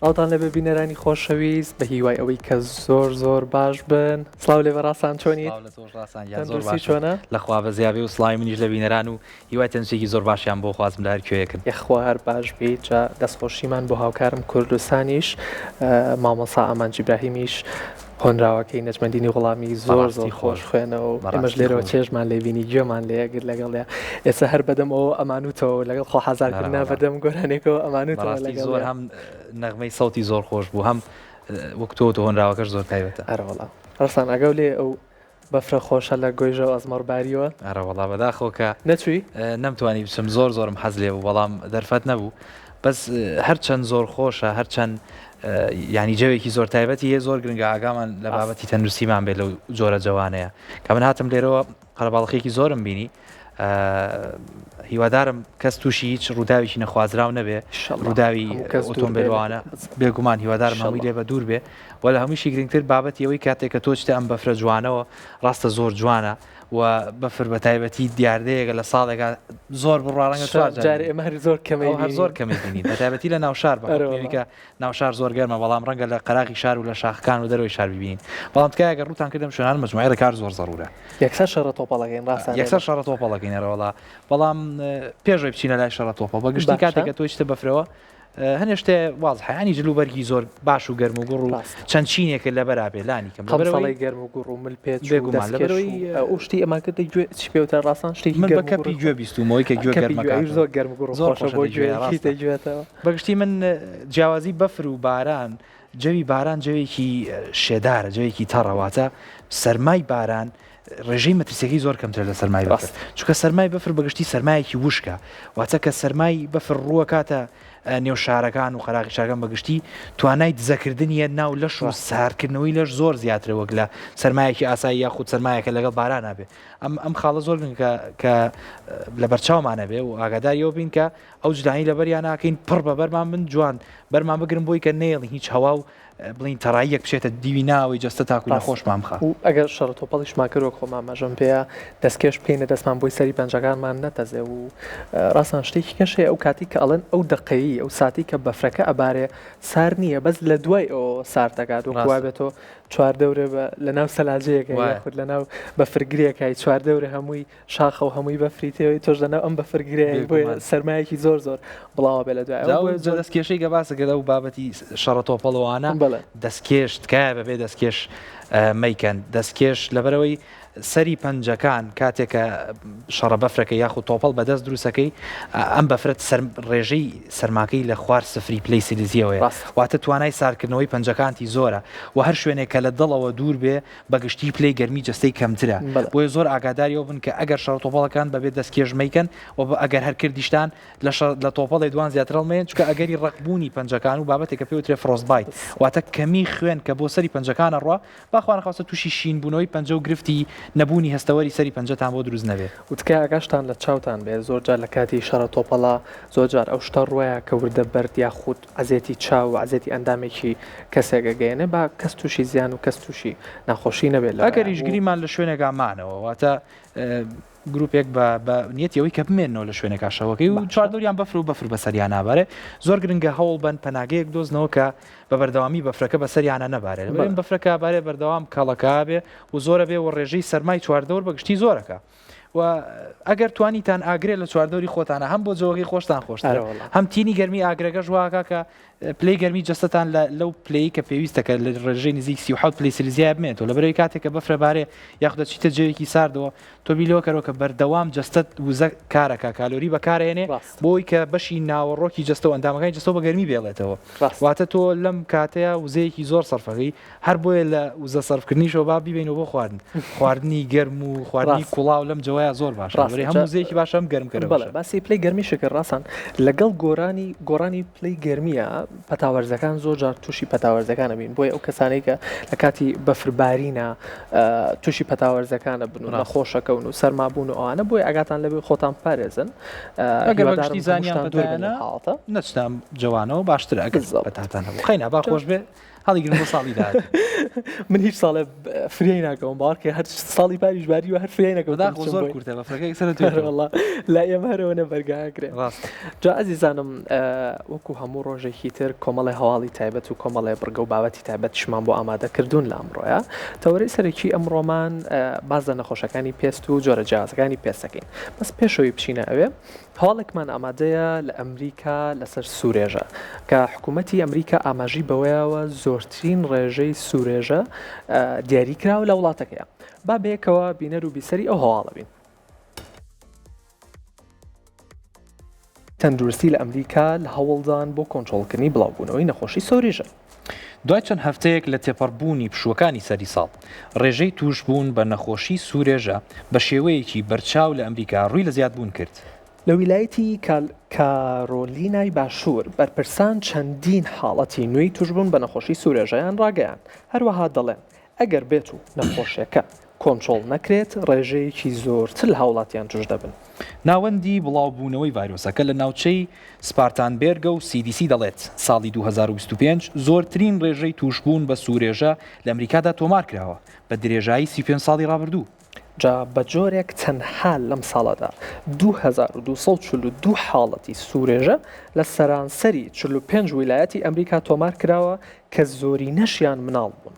ئەوتان لە ببینەرانی خۆشەویست بە هیوای ئەوەی کە زۆر باش بن. سلااو لێ بەڕاستان چۆنیت؟ چۆنە لەخوا بە زیابێ و سڵامی منیش لە بینەران و هیوای تەنسێکی زۆر باشیان بۆ خوازم لە هەر کوێیەکن. یەخوا هەر باش بیت جا دەستخۆشیمان بۆ هاوکارم کوردستانیش مامۆستا ئامان جیبراهیمیش هۆنراوەکەی نەجمەندینی وەڵامی زۆر خۆش خوێنەوە ئەمەش لێرەوە چێژمان لێبینی گوێمان لێگر لەگەڵ ئێستا هەر بەدەمەوە ئەمانوتەوە لەگەڵ خۆ حەزارکردنا بەدەم گۆرانێکەوە ئەمانوتەوە زۆر هەم نەغمەی سەوتی زۆر خۆش بوو هەم وەک تۆ هۆنراوەکەش زۆر تایبەتە. ئەرەوەڵا ڕستان ئەگەڵ لێ ئەو بەفرە خۆشە لە گۆیژە و ئەزمەڕباریەوە ئەرەوەڵا بەداخۆکە نەچووی نەمتوانی بچم زۆرم حەز لێ بوو بەڵام دەرفەت نەبوو بەس هەرچەند زۆر خۆشە هەرچەند ینی جەوێکی زۆر تایبەتی هەیە زۆر گرنگە ئاگامان لە بابەتی تەندروستیمان بێت لەو جۆرە جوانەیە کە من هاتم لێرەوە قەرەباڵغێکی زۆرم بینی هیوادارم کەس تووشی هیچ ڕووداویی نەخوازراو نەبێ ڕووداوی ئۆتۆمبیلوانە بێگومان هیوادارم هەمووی لێ بە دوور بێ وە لە هەمووشی گرنگتر بابەتی ئەوەی کاتێک کە تۆ چتە ئەم بەفرە جوانەوە ڕاستە زۆر جوانە و بەفر بە تایبەتی دیاردەیەکە لە ساڵێکە زۆر بڕواڵەنگە ئێمە هەر زۆر کەمە هەر زۆر کەمی بینین بە تایبەتی لە ناوشار بەکە ناوشار زۆر گەرمە بەڵام ڕەنگە لە قەراقی شار و لە شاخەکان و دەرەوەی شار ببینین بەڵام تکایەگە ڕوتان کردم شوێنان مجموعە کار زۆر زەرورە یەکسەر شەڕە تۆپەڵەکەین ڕاستە یەکسەر شەڕە تۆپەڵەکەینەرەوەڵا بەڵام پێشەوەی بچینە لای شەڕە تۆپە بە گشتی کاتێکە تۆی شتە بەفرەوە هەنێ شتێ وازحیانی جلوبەرگی زۆر باش و گەرم و گوڕ و چەند چینێکە لە بەرابێ لانی کەم بەرەوەی گەرم و گوڕ و مل پێچ بێگومان لەبەرەوەی ئەو شتی ئەماکە گوێ چ پێوتە ڕاستان شتێکی من بە کەپی گوێ بیستومەوەی کە گوێ گەرمەکە زۆر گەرم و گوڕ خۆشە بۆ گوێتەوە بەگشتی من جیاوازی بەفر و باران جەوی باران جەوێکی شێدارە جەوێکی تەڕەواتە سەرمای باران ڕێژەی مەترسیەکەی زۆر کەمترە لە سەرمای بەفر چونکە سەرمای بەفر بەگشتی سەرمایەکی وشکە واتە کە سەرمای بەفر ڕووە کاتە نێو شارەکان و خەراقی شارەکان بەگشتی توانای دزەکردنیە ناو لەش و سارکردنەوەی لەش زۆر زیاترە وەک لە سەرمایەکی ئاسایی یاخود سەرمایەکە لەگەڵ باران نابێ ئەم خاڵە زۆر کە لە بەرچاومانە بێ و ئاگاداریەوە بین کە ئەو جدانی لە بەریان ناکەین پڕ بە بەرمان من جوان بەرمان بگرن بۆی کە نێڵی هیچ هەوا و بڵین تەڕاییەک بچێتە دیوی ناوەی جەستە تاکوی نەخۆشمان بخە و ئەگەر شەڕە تۆپەڵیشمان کردوە خۆمان مەژەم پێەیە دەستکێش بکەینە دەستمان بۆی سەری پەنجەکانمان نەتەزێ و ڕاستان شتێکی کەشەیە ئەو کاتی کە ئەڵێن ئەو دقەیی ئەو ساتی کە بەفرەکە ئەبارێ سار نییە بەس لە دوای ئەو سار دەکات و وا بێتەوە چوار دەورە لە ناو سەلاجەیەکە یاخود لە ناو بەفرگرێکای چوار دەورە هەمووی شاخە و هەمووی بەفریتەوەی تۆش لەناو ئەم بەفرگرەیە بۆیە سەرمایەکی زۆر بڵاوە بێ لە دوای دەستکێشەی گە باسەکەدا و بابەتی شەڕە تۆپەڵەوانە دەستکێش تکایە بەبێ دەستکێش مەیکەن دەستکێش لەبەرەوەی سەری پەنجەکان کاتێکە شەڕە بەفرەکە یاخود تۆپەڵ بەدەست دروستەکەی ئەم بەفرەت ڕێژەی سەرماکەی لە خوار سفری پلەی سیلیزیەوەیە واتە توانای سارکردنەوەی پەنجەکانتی زۆرە و هەر شوێنێک کە لە دڵەوە دوور بێ بەگشتی پلەی گەرمی جستەی کەمترە بۆیە زۆر ئاگاداریەوە بن کە ئەگەر شەڕە تۆپەڵەکان بەبێت دەستکێش مەیکەن و ئەگەر هەر کردیشتان لە تۆپەڵی دوان زیاتر هەڵمێن چونکە ئەگەری ڕقبوونی پەنجەکان و بابەتێکە پێوترێ فرۆستبایت واتە کەمی خوێن کە بۆ سەری پەنجەکانە ڕوا باخوانە خاوسە تووشی شینبوونەوەی پەنجە و گرفتی نەبوونی هەستەوەری سەری پەنجەتان بۆ دروست نەبێ وتکە ئاگاشتان لە چاوتان بێ زۆرجار لە کاتی شەڕە تۆپەڵا زۆرجار ئەو شتە ڕوایە کە وردە بەرد یاخود عەزێتی چاو و عەزێتی ئەندامێکی کەسێکە گەیەنێ با کەس تووشی زیان و کەس تووشی ناخۆشی نەبێت ئەگەریش گریمان لە شوێنێکمانەوە واتە گروپێک بە نیەتەوەی کە بمێنەوە لە شوێنێک کاشەوەکەی و چواردۆریان بەفر و بەفر بەسەریان نابارێ زۆر گرنگە هەوڵ بن پەناگەیەک دۆزنەوە کە بە بەردەوامی بەفرەکە بەسەریانە نەبارێت بەڵام بەفرەکە بارێ بەردەوام کەڵەکە بێ و زۆرە بێ و ڕێژەی سەرمای چواردەور بەگشتی زۆرەکە و ئەگەر توانیتان ئاگرێت لە چواردەوری خۆتانە هەم بۆ جۆگەی خۆشتان خۆشتە هەم تینی گەرمی ئاگرەکە ژواکە کە پلەی گەرمی جەستتان لەو پلەی کە پێویستەکە لە ڕێژەی نزیک 37 پلەی سیلیزیای بمێنێتەوە لەبەرەوەی کاتێک کە بەفرەبارێ یاخودە چیتە جەوێکی ساردەوە تۆ بیلۆکەرەوە کە بەردەوام جەستت وزە کارەکە کالۆری بەکارێنێ بۆی کە بەشی ناوەڕۆکی جەستە و ئەندامەکانی جەستەوە بە گەرمی بێڵێتەوە واتە تۆ لەم کاتەیە وزەیەکی زۆر سەرفەکەی هەر بۆیە لە وزە سەرفکردنیشەوە با بیبینەوە بۆ خواردنی گەرم و خواردنی کوڵاو لەم جوایە زۆر باش هەموو وزەیەکی باشەم گەرمکردن باسی پلەی گەرمی شکر ڕاستان لەگەڵ گۆرانی پلەی گەرمیە پەتاوەرزەکان زۆر جار تووشی پەتاوەرزەکانە بین بۆیە ئەو کەسانەی کە لە کاتی بەفربارینە تووشی پەتاوەرزەکانە بن و نەخۆشەکەون و سەرمابوون و ئەوانە بۆیە ئاگاتان لەبێ خۆتان پارێزن ئەگەر زانیان نەچتام جوانەوە باشتر ئەگەر بەتاتان هەبوو خەینا با خۆش بێ هەڵی گرن بۆ ساڵی داهات من هیچ ساڵێ فرێی ناکەم باوەڕ کە هەر ساڵی پاریشباری و هەر فرێی نەکەم زۆر کورتە بەفرەکە سەر توێ لا ئێمەرەوەنە بەرگاکرێ ڕاست جا ئەزیزانم وەکو هەموو ڕۆژێکی تر کۆمەڵی هەواڵی تایبەت و کۆمەڵی بڕگە و بابەتی تایبەتشمان بۆ ئامادەکردوون لە ئەمڕۆیە تەورەی سەرەکی ئەمڕۆمان باز لە نەخۆشەکانی پێست و جۆرە جیازەکانی پێستەکەین بەس پێشەوەی بچینە ئەوێ هەواڵێکمان ئامادەیە لە ئەمریکا لەسەر سوورێژە کە حکوومەتی ئەمریکا ئاماژی بەوەیەوە زۆرترین ڕێژەی سوورێژە دیاریکراوە لە وڵاتەکەیە با بەیەکەوە بینەر و بیسەری ئەو هەواڵە بین. تەندروستی لە ئەمریکا لە هەوڵدان بۆ کۆنتڕۆڵکردنی بڵاوبوونەوەی نەخۆشی سۆریژە. دوای چەند هەفتەیەک لە تێپەڕبوونی پشووەکانی سەری ساڵ ڕێژەی توشبوون بە نەخۆشی سوورێژە بە شێوەیەکی بەرچاو لە ئەمریکا ڕووی لە زیادبوون کرد. لە ویلایەتی کارۆلینای باشوور بەرپرسان چەندین حاڵەتی نوێی توشبوون بە نەخۆشی سوورێژەیان ڕاگەیان هەروەها دەڵێن ئەگەر بێت و نەخۆشیەکە کۆنتڕۆڵ نەکرێت ڕێژەیەکی زۆرتر لە هاوڵاتیان توش دەبن. ناوەندی بڵاوبوونەوەی ڤایرۆسەکە لە ناوچەی سپارتانبێرگە و CDC دەڵێت ساڵی 2025 زۆرترین ڕێژەی توشبوون بە سوورێژە لە ئەمریکادا تۆمار کراوە بە درێژایی 35 ساڵی ڕابردوو. جا بە جۆرێک تەنها لەم ساڵەدا 2242 حاڵەتی سوورێژە لە سەرانسەری 45 ویلایەتی ئەمریکا تۆمار کراوە کە زۆری نەشیان مناڵ بوون.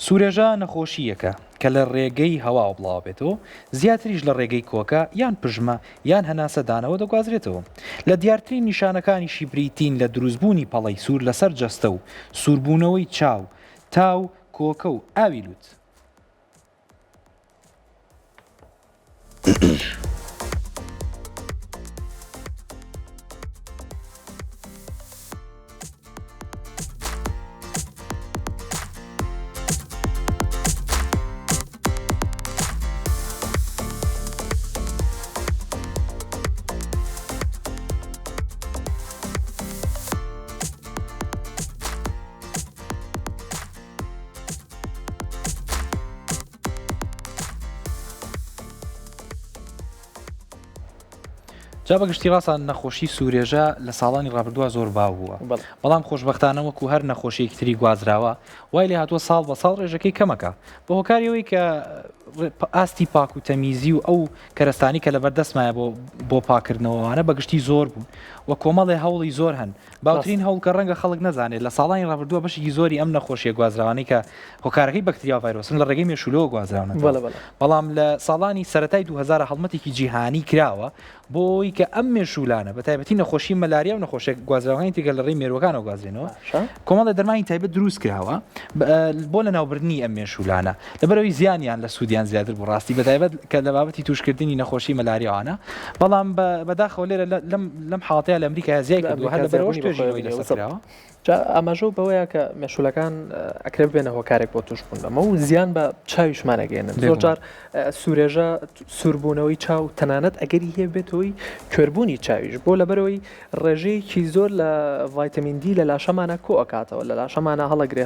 سوورێژە نەخۆشیەکە کە لە ڕێگەی هەوا بڵاو بێتەوە زیاتریش لە ڕێگەی کۆکە یان پژمە یان هەناسەدانەوە دەگوازرێتەوە لە دیارترین نیشانەکانیشی بریتین لە دروستبوونی پەڵەی سوور لەسەر جەستە و سووربوونەوەی چاو تاو کۆکە و ئاوی لوت. جا بەگشتی ڕاستان نەخۆشی سوورێژە لە ساڵانی ڕابردووە زۆر باو بووە بەڵام خۆشبەختانە وەکو هەر نەخۆشیەکی تری گوازراوە وای لێ هاتووە ساڵ بە ساڵ ڕێژەکەی کەمەکە بە هۆکاریەوەی کە ئاستی پاک و تەمیزی و ئەو کەرەستانی کە لەبەردەستمایە بۆ پاکردنەوەوانە بەگشتی زۆر بوون و کۆمەڵێ هەوڵی زۆر هەن باوترین هەوڵ کە ڕەنگە خەڵک نەزانێت لە ساڵانی ڕابردووە بەشێکی زۆری ئەم نەخۆشیە گوازراوانەی کە هۆکارەکەی بەکتریا ڤایرۆسن لە ڕێگەی مێشولەوە گوازراونە بەڵام لە ساڵانی سەرەتای 2000 هەڵمەتێکی جیهانی کراوە بۆی کە ئەم مێشولانە بە تایبەتی نەخۆشی مەلاریا و نەخۆشیە گوازراوانی تێگەل لە ڕێی مێروەکانەوە گوازرێنەوە کۆمەڵە دەرمانی تایبەت دروست کراوە بۆ لە ناوبردنی ئەم مێشولانە لەبەرەوەی زیانیان لە سوودیان زیاتر بوو ڕاستی بە تایبەت کە لە بابەتی توشکردنی نەخۆشی مەلاریاوانە بەڵام بەداخەوە لێرە لەم حاڵەتەیە لە ئەمریکا زیای کردووە هەر لەبەرەوەش توێژینەوەی لەسەرکراوە ئاماژە بەوەیە کە مێشولەکان ئەکرێ بێنە هۆکارێک بۆ توشبوون بەمە و زیان بە چاویشمانەگەێنن زۆر جار سوورێژە سووربوونەوەی چاو تەنانەت ئەگەری هەیە بێتەوەی کوێربوونی چاویش بۆ لەبەرەوەی ڕێژەیەکی زۆر لە ڤایتەمین دی لە لاشەمانە کۆ ئەکاتەوە لە لاشەمانە هەڵەگرێ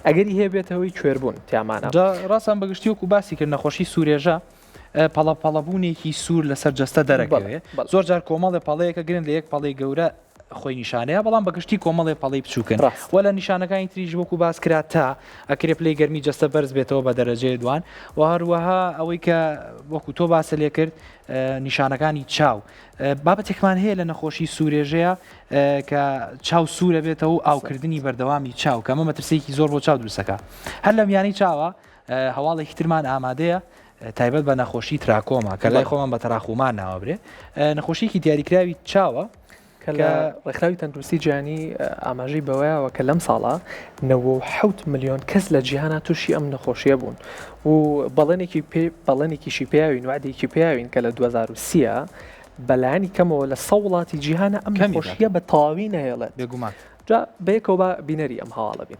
ئەگەری هەیە بێتەوەی کوێربوون تیامانە ڕاستان بەگشتی وەکو باسی کرد نەخۆشی سوورێژە پەڵەپەڵەبوونێکی سوور لەسەر جەستە دەرەکەوێت زۆر جار کۆمەڵێ پەڵەیەکە گرن لە یەک پەڵەی گەورە خۆی نیشانەیە بەڵام بەگشتی کۆمەڵێ پەڵەی بچووکن وە لە نیشانەکانی تریژ وەکو باس کرا تا ئەکرێ پلەی گەرمی جەستە بەرز بێتەوە بە دەرەجەی دوان و هەروەها ئەوەی کە وەکو تۆ باسە لێ کرد نیشانەکانی چاو بابەتێکمان هەیە لە نەخۆشی سوورێژەیە کە چاو سوورە بێتەوە و ئاوکردنی بەردەوامی چاو کە ئەمە مەترسێکی زۆر بۆ چاو دروستەکە هەر لە میانی چاوە هەواڵێکی ترمان ئامادەیە تایبەت بە نەخۆشی تراکۆمە کە لای خۆمان بە تەراخومان ناوەبرێ نەخۆشیکی دیاریکراوی چاوە کە لە ڕێکخراوی تەندروستی جیهانی ئاماژەی بەوەیەوە کە لەم ساڵە 97 ملیۆن کەس لە جیهانە تووشی ئەم نەخۆشیە بوون و بەڵێنێکیشی پێیاوین وعدێکی پێیاوین کە لە 2030 بەلایانی کەمەوە لە 100 وڵاتی جیهانە ئەم نەخۆشیە بە تەواوی نەهێڵێت بێگومان جا بەیەکەوە بە بینەری ئەم هەواڵە بین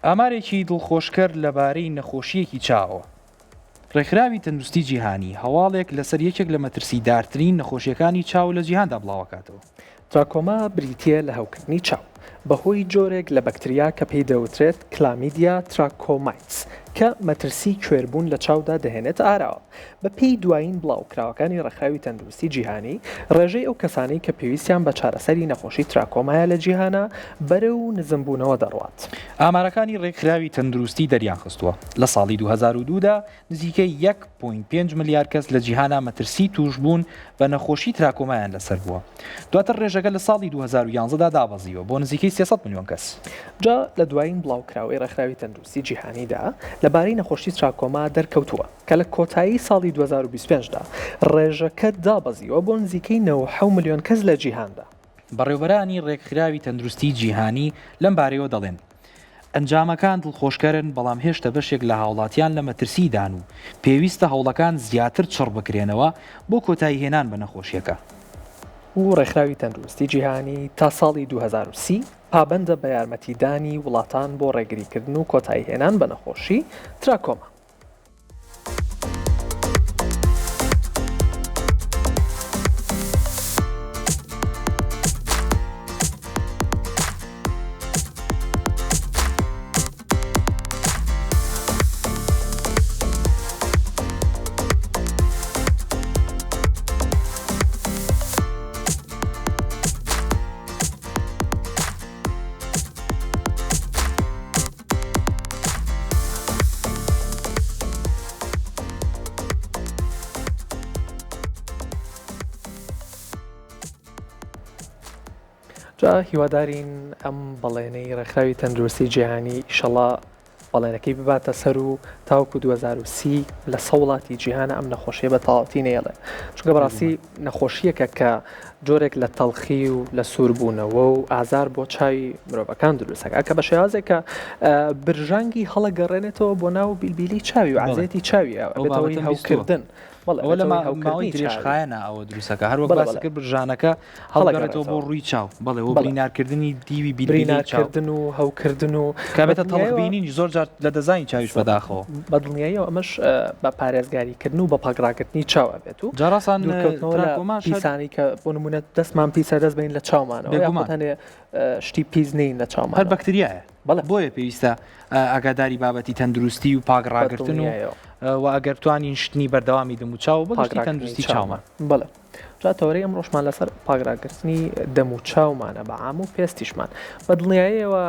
ئامارێکی دڵخۆشکەر لەبارەی نەخۆشیەکی چاوە ڕێکخراوی تەندروستی جیهانی هەواڵێک لەسەر یەکێک لە مەترسیدارترین نەخۆشیەکانی چاو لە جیهاندا بڵاوەکاتەوە تراکۆما بریتیە لە هەوکردنی چاو بەهۆی جۆرێک لە بەکتریا کە پێی دەوترێت کلامیدیا تراکۆمایتس کە مەترسی کوێربوون لە چاودا دەهێنێت ئاراوە بە پێی دوایین بڵاوکراوەکانی ڕێکخراوی تەندروستی جیهانی ڕێژەی ئەو کەسانی کە پێویستیان بە چارەسەری نەخۆشی تراکۆمایە لە جیهانە بەرەو نزمبوونەوە دەڕوات. ئامارەکانی ڕێکخراوی تەندروستی دەریان خستووە لە ساڵی 2002دا نزیکەی 1.5 ملیار کەس لە جیهانە مەترسی توش بوون بە نەخۆشی تراکۆمایان لەسەر بووە. دواتر ڕێژەکە لە ساڵی 2011دا دابەزیوە بۆ نزیکەی 300 میلیۆن کەس. جا لە دوایین بڵاوکراوی ڕێکخراوی تەندروستی جیهانیدا لەبارەی نەخۆشی تراکۆما دەرکەوتووە کە لە کۆتایی ساڵی 2025دا ڕێژەکە دابەزیوە بۆ نزیکەی 97 میلیۆن کەس لە جیهاندا. بەڕێوەبەرانی ڕێکخراوی تەندروستی جیهانی لەم بارەیەوە دەڵێن ئەنجامەکان دڵخۆشکەرن بەڵام هێشتا بەشێک لە هاوڵاتیان لە مەترسیدان و پێویستە هەوڵەکان زیاتر چڕ بکرێنەوە بۆ کۆتایی هێنان بە نەخۆشیەکە. و ڕێکخراوی تەندروستی جیهانی تا ساڵی 2030 پابەندە بە یارمەتیدانی وڵاتان بۆ ڕێگریکردن و کۆتایی هێنان بە نەخۆشی تراکۆما. جا هیوادارین ئەم بەڵێنەی ڕێکخراوی تەندروستی جیهانی ئیشەڵا بەڵێنەکەی بباتە سەر و تاوکو 2030 لە سەوڵاتی جیهانە ئەم نەخۆشیە بە تەواوەتی نێڵێ. چونکە بەڕاستی نەخۆشیەکە کە جۆرێک لە تەڵخی و لە سووربوونەوە و ئازار بۆ چاوی مرۆڤەکان دروستەکە کە بە شێوازێکە برژانگی هەڵەگەڕێنێتەوە بۆ ناو بیلبیلی چاوی و عازێتی چاویە بێتەوەی هەوکردن. ئەوە لە ماوەی درێژخایەنە ئەوە دروستەکە هەروە باسەکە برژانەکە هەڵگەڕێتەوە بۆ ڕووی چاو بەڵێ و برینارکردنی دیوی برینارکردن و هەوکردن و کابێتە تەڵخبینی زۆر جار لە دەزانی چاویش بەداخەوە بەدڵنیاییەوە ئەمەش بە پارێزگاریکردن و بە پاگراکردنی چاوە بێت و جاراسان پیسانی کە بۆ نمونە دەستمان پیسە دەست بین لە چاومانەوە یانێ شتی پیس نین لە چاومان هەر بەکتریایە بۆیە پێویستە ئاگاداری بابەتی تەندروستی و پاگڕاگرتن و ئەگەر توانین شتنی بەردەوامی دەم و چاو بەگشتی تەندروستی چاومان بڵێ جاتەوەرەی ئەم ڕۆژمان لەسەر پاگراگرتنی دەم و چاومانە بە عام و پێستیشمان بەدڵنیاییەوە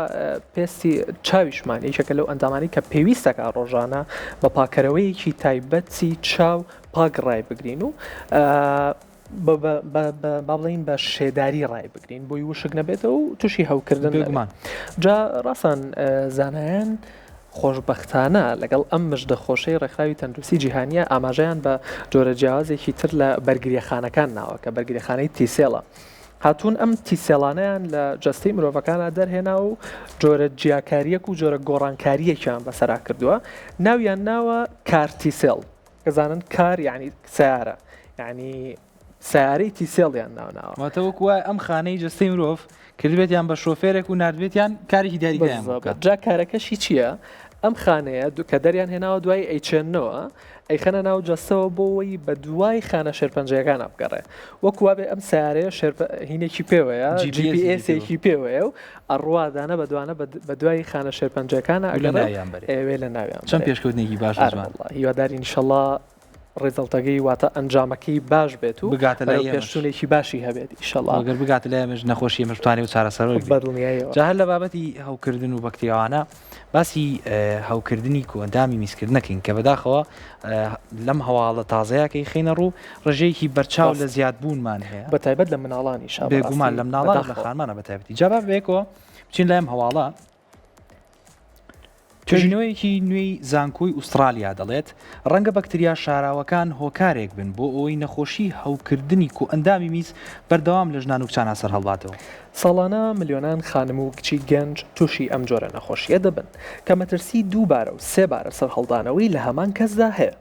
پێستی چاویشمان یەکێکە لەو ئەندامانی کە پێویستەکە ڕۆژانە بە پاکەرەوەیەکی تایبەتی چاو پاگڕای بگرین و با بڵین بە شێداری ڕای بگرین بۆی وشک نەبێتەوە و تووشی هەوکردن بگومان جا ڕاستان زانایان خۆشببختانە لەگەڵ ئەم مژدە خۆشەی ڕێکخراوی تەندروستی جیهانیە ئاماژەیان بە جۆرە جیاوازێکی تر لە بەرگریەخانەکان ناوە کە بەرگریەخانەی تیسێڵە هاتوون ئەم تیسێڵانەیان لە جەستەی مرۆڤەکانە دەرهێنا و جۆرە جیاکاریەک و جۆرە گۆڕانکاریەکیان بەسەرا کردووە ناویان ناوە کارتیسێڵ گەزانن کار یعنی سیارە یعنی سیارەی تیسێڵیان ناوناوەواتەوەکو ئەم خانەی جەستەی مرۆڤ کردبێتیان بە شۆفێرێک و نردبێتیان کارێکی دیاریگەیان جا کارەکەشی چییە؟ ئەم خانەیە کە دەریان هێناوە دوای ئەیچێننەوە ئەیخەنە ناو جەستەوە بۆەوەی بە دوای خانە شێرپەنجەکان بگەڕێ وەکووا بێ ئەم سیارەیە هینێکی پێوەیە GPS پێوەیە و ئەڕوادانە بەدوانە بە دوای خانە شێرپەنجەکانە ئەوێ لە ناویان چەند پێشکەوتنێکی باش هیواداری ئینشەڵڵا ڕێزەڵتەکەی واتە ئەنجامەکەی باش بێت و بگاتە لای پێشتونێکی باشی هەبێت ئینشەڵڵا ئەگەر بگاتە لای ئێمەش نەخۆشی مەشتوانێ و چارەسەر بەدڵنیاییەوە جا هەر لە بابەتی هەوکردن و بەکتریاوانە باسی هەوکردنی کۆئەندامی میسکردنەکەین کە بەداخەوە لەم هەواڵە تازەیەکەی خینە ڕوو ڕێژەیەکی بەرچاو لە زیادبوونمان هەیە بەتایبەت لە مناڵانی شا بێگومان لە مناڵان لە خانمانە بەتایبەتی جا بێکەوە بچین لایم هەواڵە توێژینەوەیەکی نوێی زانکۆی ئوسترالیا دەڵێت ڕەنگە بەکتریا شاراوەکان هۆکارێک بن بۆ ئەوەی نەخۆشی هەوکردنی کۆئەندامی میز بەردەوام لە ژنان و کچانە سەر هەڵاتەوە ساڵانە ملیۆنان خانم و کچی گەنج تووشی ئەم جۆرە نەخۆشیە دەبن کە مەترسی 2 بارە و 3 بارە سەر هەڵدانەوەی لە هەمان کەسدا هەیە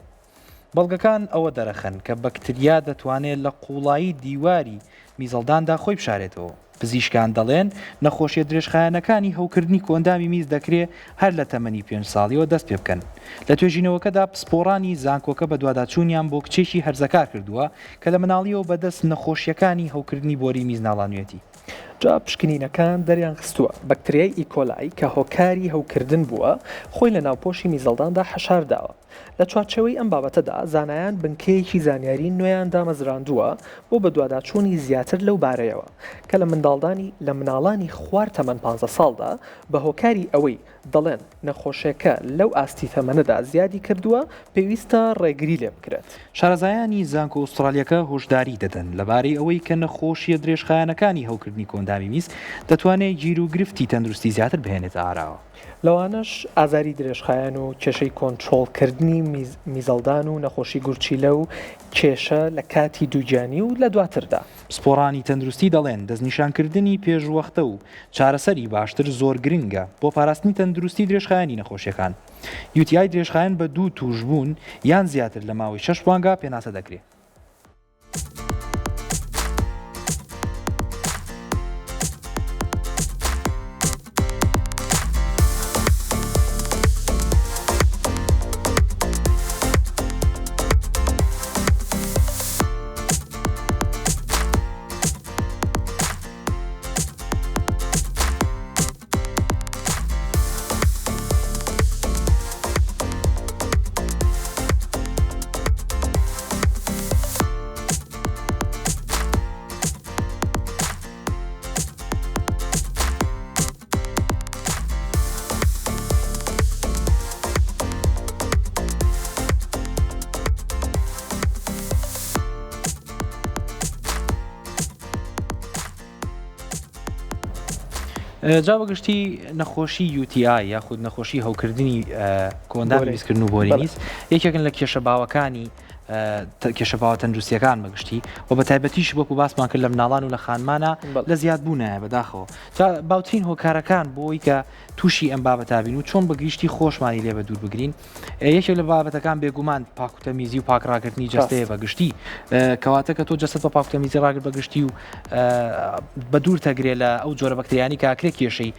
بەڵگەکان ئەوە دەرەخەن کە بەکتریا دەتوانێت لە قوڵایی دیواری میزەڵداندا خۆی بشارێتەوە پزیشکان دەڵێن نەخۆشیە درێژخایەنەکانی هەوکردنی کۆئەندامی میز دەکرێت هەر لە تەمەنی 5 ساڵیەوە دەست پێ بکەن لە توێژینەوەکەدا پسپۆڕانی زانکۆکە بە دوواداچوونیان بۆ کچێکی هەرزەکار کردووە کە لە مناڵیەوە بەدەست نەخۆشیەکانی هەوکردنی بۆری میز ناڵانوێتی جا پشکنینەکان دەریان خستووە بەکتریای ئیکۆلای کە هۆکاری هەوکردن بووە خۆی لە ناوپۆشی میزەڵداندا حەشار داوە. لە چوارچەوەی ئەم بابەتەدا زانایان بنکەیەکی زانیاری نوێیان دامەزراندووە بۆ بە دوواداچوونی زیاتر لەو بارەیەوە کە لە مناڵانی خوار تەمەەن 15 ساڵدا بە هۆکاری ئەوەی دەڵێن نەخۆشیەکە لەو ئاستی تەمەنەدا زیادی کردووە پێویستە ڕێگری لێ بکرێت. شارەزایانی زانکۆ ئوسترالیەکە هۆشداری دەدەن لەبارەی ئەوەی کە نەخۆشیە درێژخایەنەکانی هەوکردنی کۆندامی میز دەتوانێت گیر و گرفتی تەندروستی زیاتر بهێنێت ئاراوە. لەوانش ئازاری درێژخایەن و کێشەی کۆنتترۆلکردنی میزەڵدان و نەخۆشی گورچیلە و کێشە لە کاتی دووجانی و لە دواتردا. سپۆرانی تەندروستی دەڵێن دەستنیشانکردنی پێشوەختە و چارەسەری باشتر زۆر گرنگە بۆ پاراستنی تەندروستی درێژخایانی نەخۆشیەکان. UTI درێژخایەن بە دوو توشبوون یان زیاتر لە ماوەی 6 مانگا پێناسە دەکرێت. جا بەگشتی نەخۆشی UTI یاخود نەخۆشی هەوکردنی کۆندامی میزکردن و بۆری میز یەکێکن لە کێشەباوەکانی کێشەباوە تەندروستیەکان بەگشتی و بە تایبەتیش وەکو باسمان کرد لە مناڵان و لە خانمانە لە زیاد بوونایە بەداخەوە تا باوترین هۆکارەکان بۆی کە تووشی ئەم بابەتابین و چۆن بەگشتی خۆشمانی لێ بە دوور بگرین. یەکێک لە بابەتەکان بێگومان پاکوتەمیزی و پاکڕاگرتنی جەستەیە بەگشتی کەواتە کە تۆ جەست بە پاکوتەمیزی ڕاگرت بەگشتی و بە دوور تەگرێت لە ئەو جۆرە بەکتریانی کاکرێ کێشەی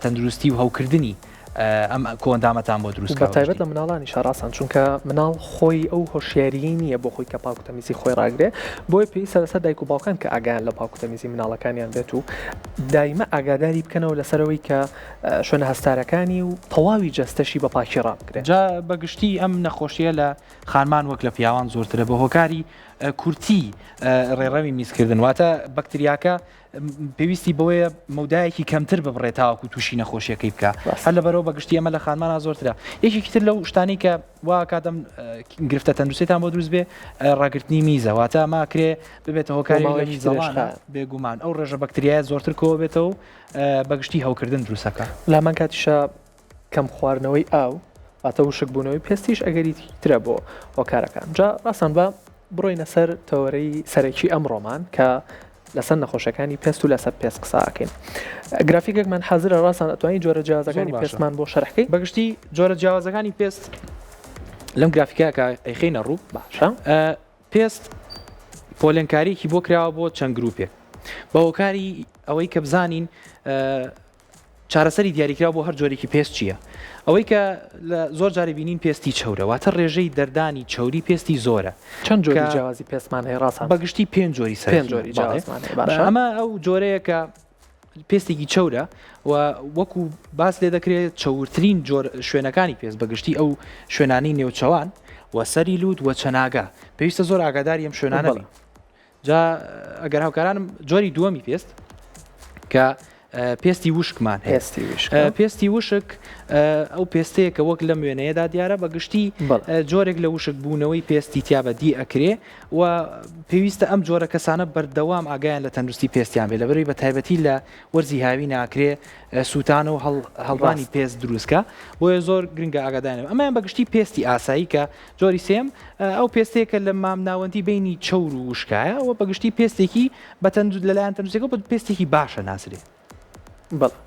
تەندروستی و هەوکردنی ئەم کۆندامەتان بۆ دروست تایبەت لە مناڵانی شاراسان چونکە مناڵ خۆی ئەو هۆشیاری نییە بۆ خۆی کە پاکوتەمیزی خۆی ڕاگرێ بۆی پێویستە لەسەر دایک و باوکان کە ئاگیان لە پاکوتەمیزی مناڵەکانیان بێت و دایمە ئاگاداری بکەنەوە لەسەرەوەی کە شوێنە هەستارەکانی و تەواوی جەستەشی بە پاکی ڕابکرێت. جا بەگشتی ئەم نەخۆشیە لە خانمان وەک لە پیاوان زۆرترە بە هۆکاری کورتی ڕێڕەوی میزکردن واتە بەکتریاکە پێویستی بەوەیە مەودایەکی کەمتر ببڕێتاوەکو تووشی نەخۆشیەکەی بکە هەر لەبەرەوە بەگشتی ئەمە لە خانمانە زۆرترە. یەکێکی تر لەو شتانی کە وا کاتەم گرفتە تەندروستیتان بۆ دروست بێ ڕاگررتنی میزە واتە ماکرێ ببێتە هۆکاری میزەڵانە بێگومان ئەو ڕێژە بەکتریایە زۆرتر کۆ بێتەوە بەگشتی هەوکردن دروستەکە. لامان کاتیشە کەم خواردنەوەی ئاو ئاتە وشک بوونەوەی پێستیش ئەگەری ترە بۆ هۆکارەکان. جا ڕاستان بە بڕۆینە سەر تەوەرەی سەرەکی ئەم ڕۆمان کە لەسەر نەخۆشەکانی پێست و لەسەر پێست قساکەین. گرافیکێکمان حەزرە ڕاستان ئەتوانین جۆرە جیاوازەکانی پێستمان بۆ شەرحکەی بەگشتی جۆرە جیاوازەکانی پێست لەم گرافیکەکە ئەیخینە ڕوو باشە. پێست پۆلێنکاریکی بۆ کراوە بۆ چەند گروپێک بە هۆکاری ئەوەی کە بزانین چارەسەری دیاریکرا بۆ هەر جۆرێکی پێست چییە. ئەوەی کە لە زۆر جارێ بینین پێستی چەورە واتە ڕێژەی دەردانی چەوری پێستی زۆرە. چەند جۆری جیاوازی پێستمان هەیە ڕاستان بەگشتی 5 جۆری سەر ئەمە ئەو جۆرەیە کە پێستێکی چەورە و وەکو باس لێ دەکرێت چەورترین شوێنەکانی پێست بەگشتی ئەو شوێنانی نێوچەوان و سەری لوود و چەناگا پێویستە زۆر ئاگاداری ئەم شوێنانە بێت. جا ئەگەر هاوکارانم جۆری دووەمی پێست کە پێستی وشکمان هەیە. پێستی وشک ئەو پێستەیە کە وەک لەم وێنەیەدا دیارە بەگشتی جۆرێک لە وشک بوونەوەی پێستی تیابەدی ئەکرێ و پێویستە ئەم جۆرە کەسانە بەردەوام ئاگایان لە تەندروستی پێستیان بێ لەبەرەوەی بە تایبەتی لە وەرزی هاوی ناکرێ سووتان و هەڵبانی پێست دروستکە بۆیە زۆر گرنگە ئاگادانێت. ئەمایان بەگشتی پێستی ئاسایی کە جۆری سێم ئەو پێستێکە لە مام ناوەندی بینی چەور و وشکایە و بەگشتی پێستێکی بە لەلایەن تەندروستیەکە بە پێستێکی باشە ناسرێت. بەڵێ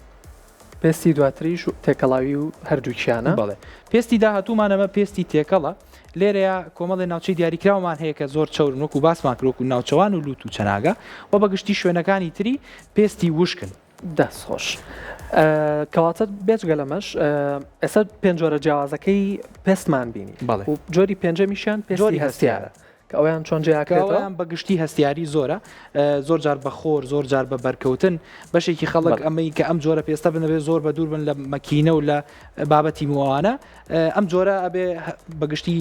پێستی دواتریش و تێکەڵاوی و هەردووکیانە. بەڵێ پێستی داهاتوومانەمە پێستی تێکەڵە لێرەیە کۆمەڵی ناوچەی دیاریکراومان هەیە کە زۆر چەور وەکو باسمان کرۆکو ناوچەوان و لوت و چەناگە و بەگشتی شوێنەکانی تری پێستی وشکن. دەست خۆش کەواتە بێجگە لەمەش ئێستا 5 جۆرە جیاوازەکەی پێستمان بینی و جۆری پێنجەمیشیان پێستی هەستیارە کە ئەویان چۆن جیاکرێتەوە ئەویان بەگشتی هەستیاری زۆرە زۆر جار بە خۆر زۆر جار بە بەرکەوتن بەشێکی خەڵک ئەمەی کە ئەم جۆرە پێستە بنەبێ زۆر بە دوور بن لە مەکینە و لە بابەتی مووانە ئەم جۆرە ئەبێ بەگشتی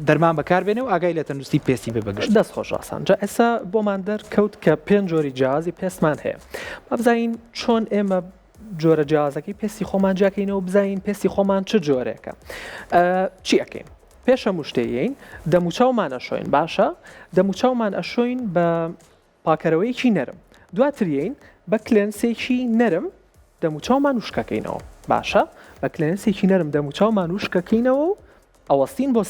دەرمان بەکاربێنێ و ئاگای لە تەندروستی پێستی بێ بەگشت دەست خۆش ڕاستان جا ئێستا بۆمان دەرکەوت کە 5 جۆری جیازی پێستمان هەیە بزانین چۆن ئێمە جۆرە جیازەکەی پێستی خۆمان جاکەینەوە بزانین پێستی خۆمان چ جۆرێکە چی ئەەکەین پێشە مشتەیەین دەموچاومان ئەشۆین باشە دەموچاومان ئەشۆین بە پاکەرەوەیەکی نەرم دواتریین بە کلێنسێکی نەرم دەموچاومان وشکەکەینەوە باشە بە کلێنسێکی نەرم دەموچاومان وشکەکەینەوە و ئەوەستین بۆ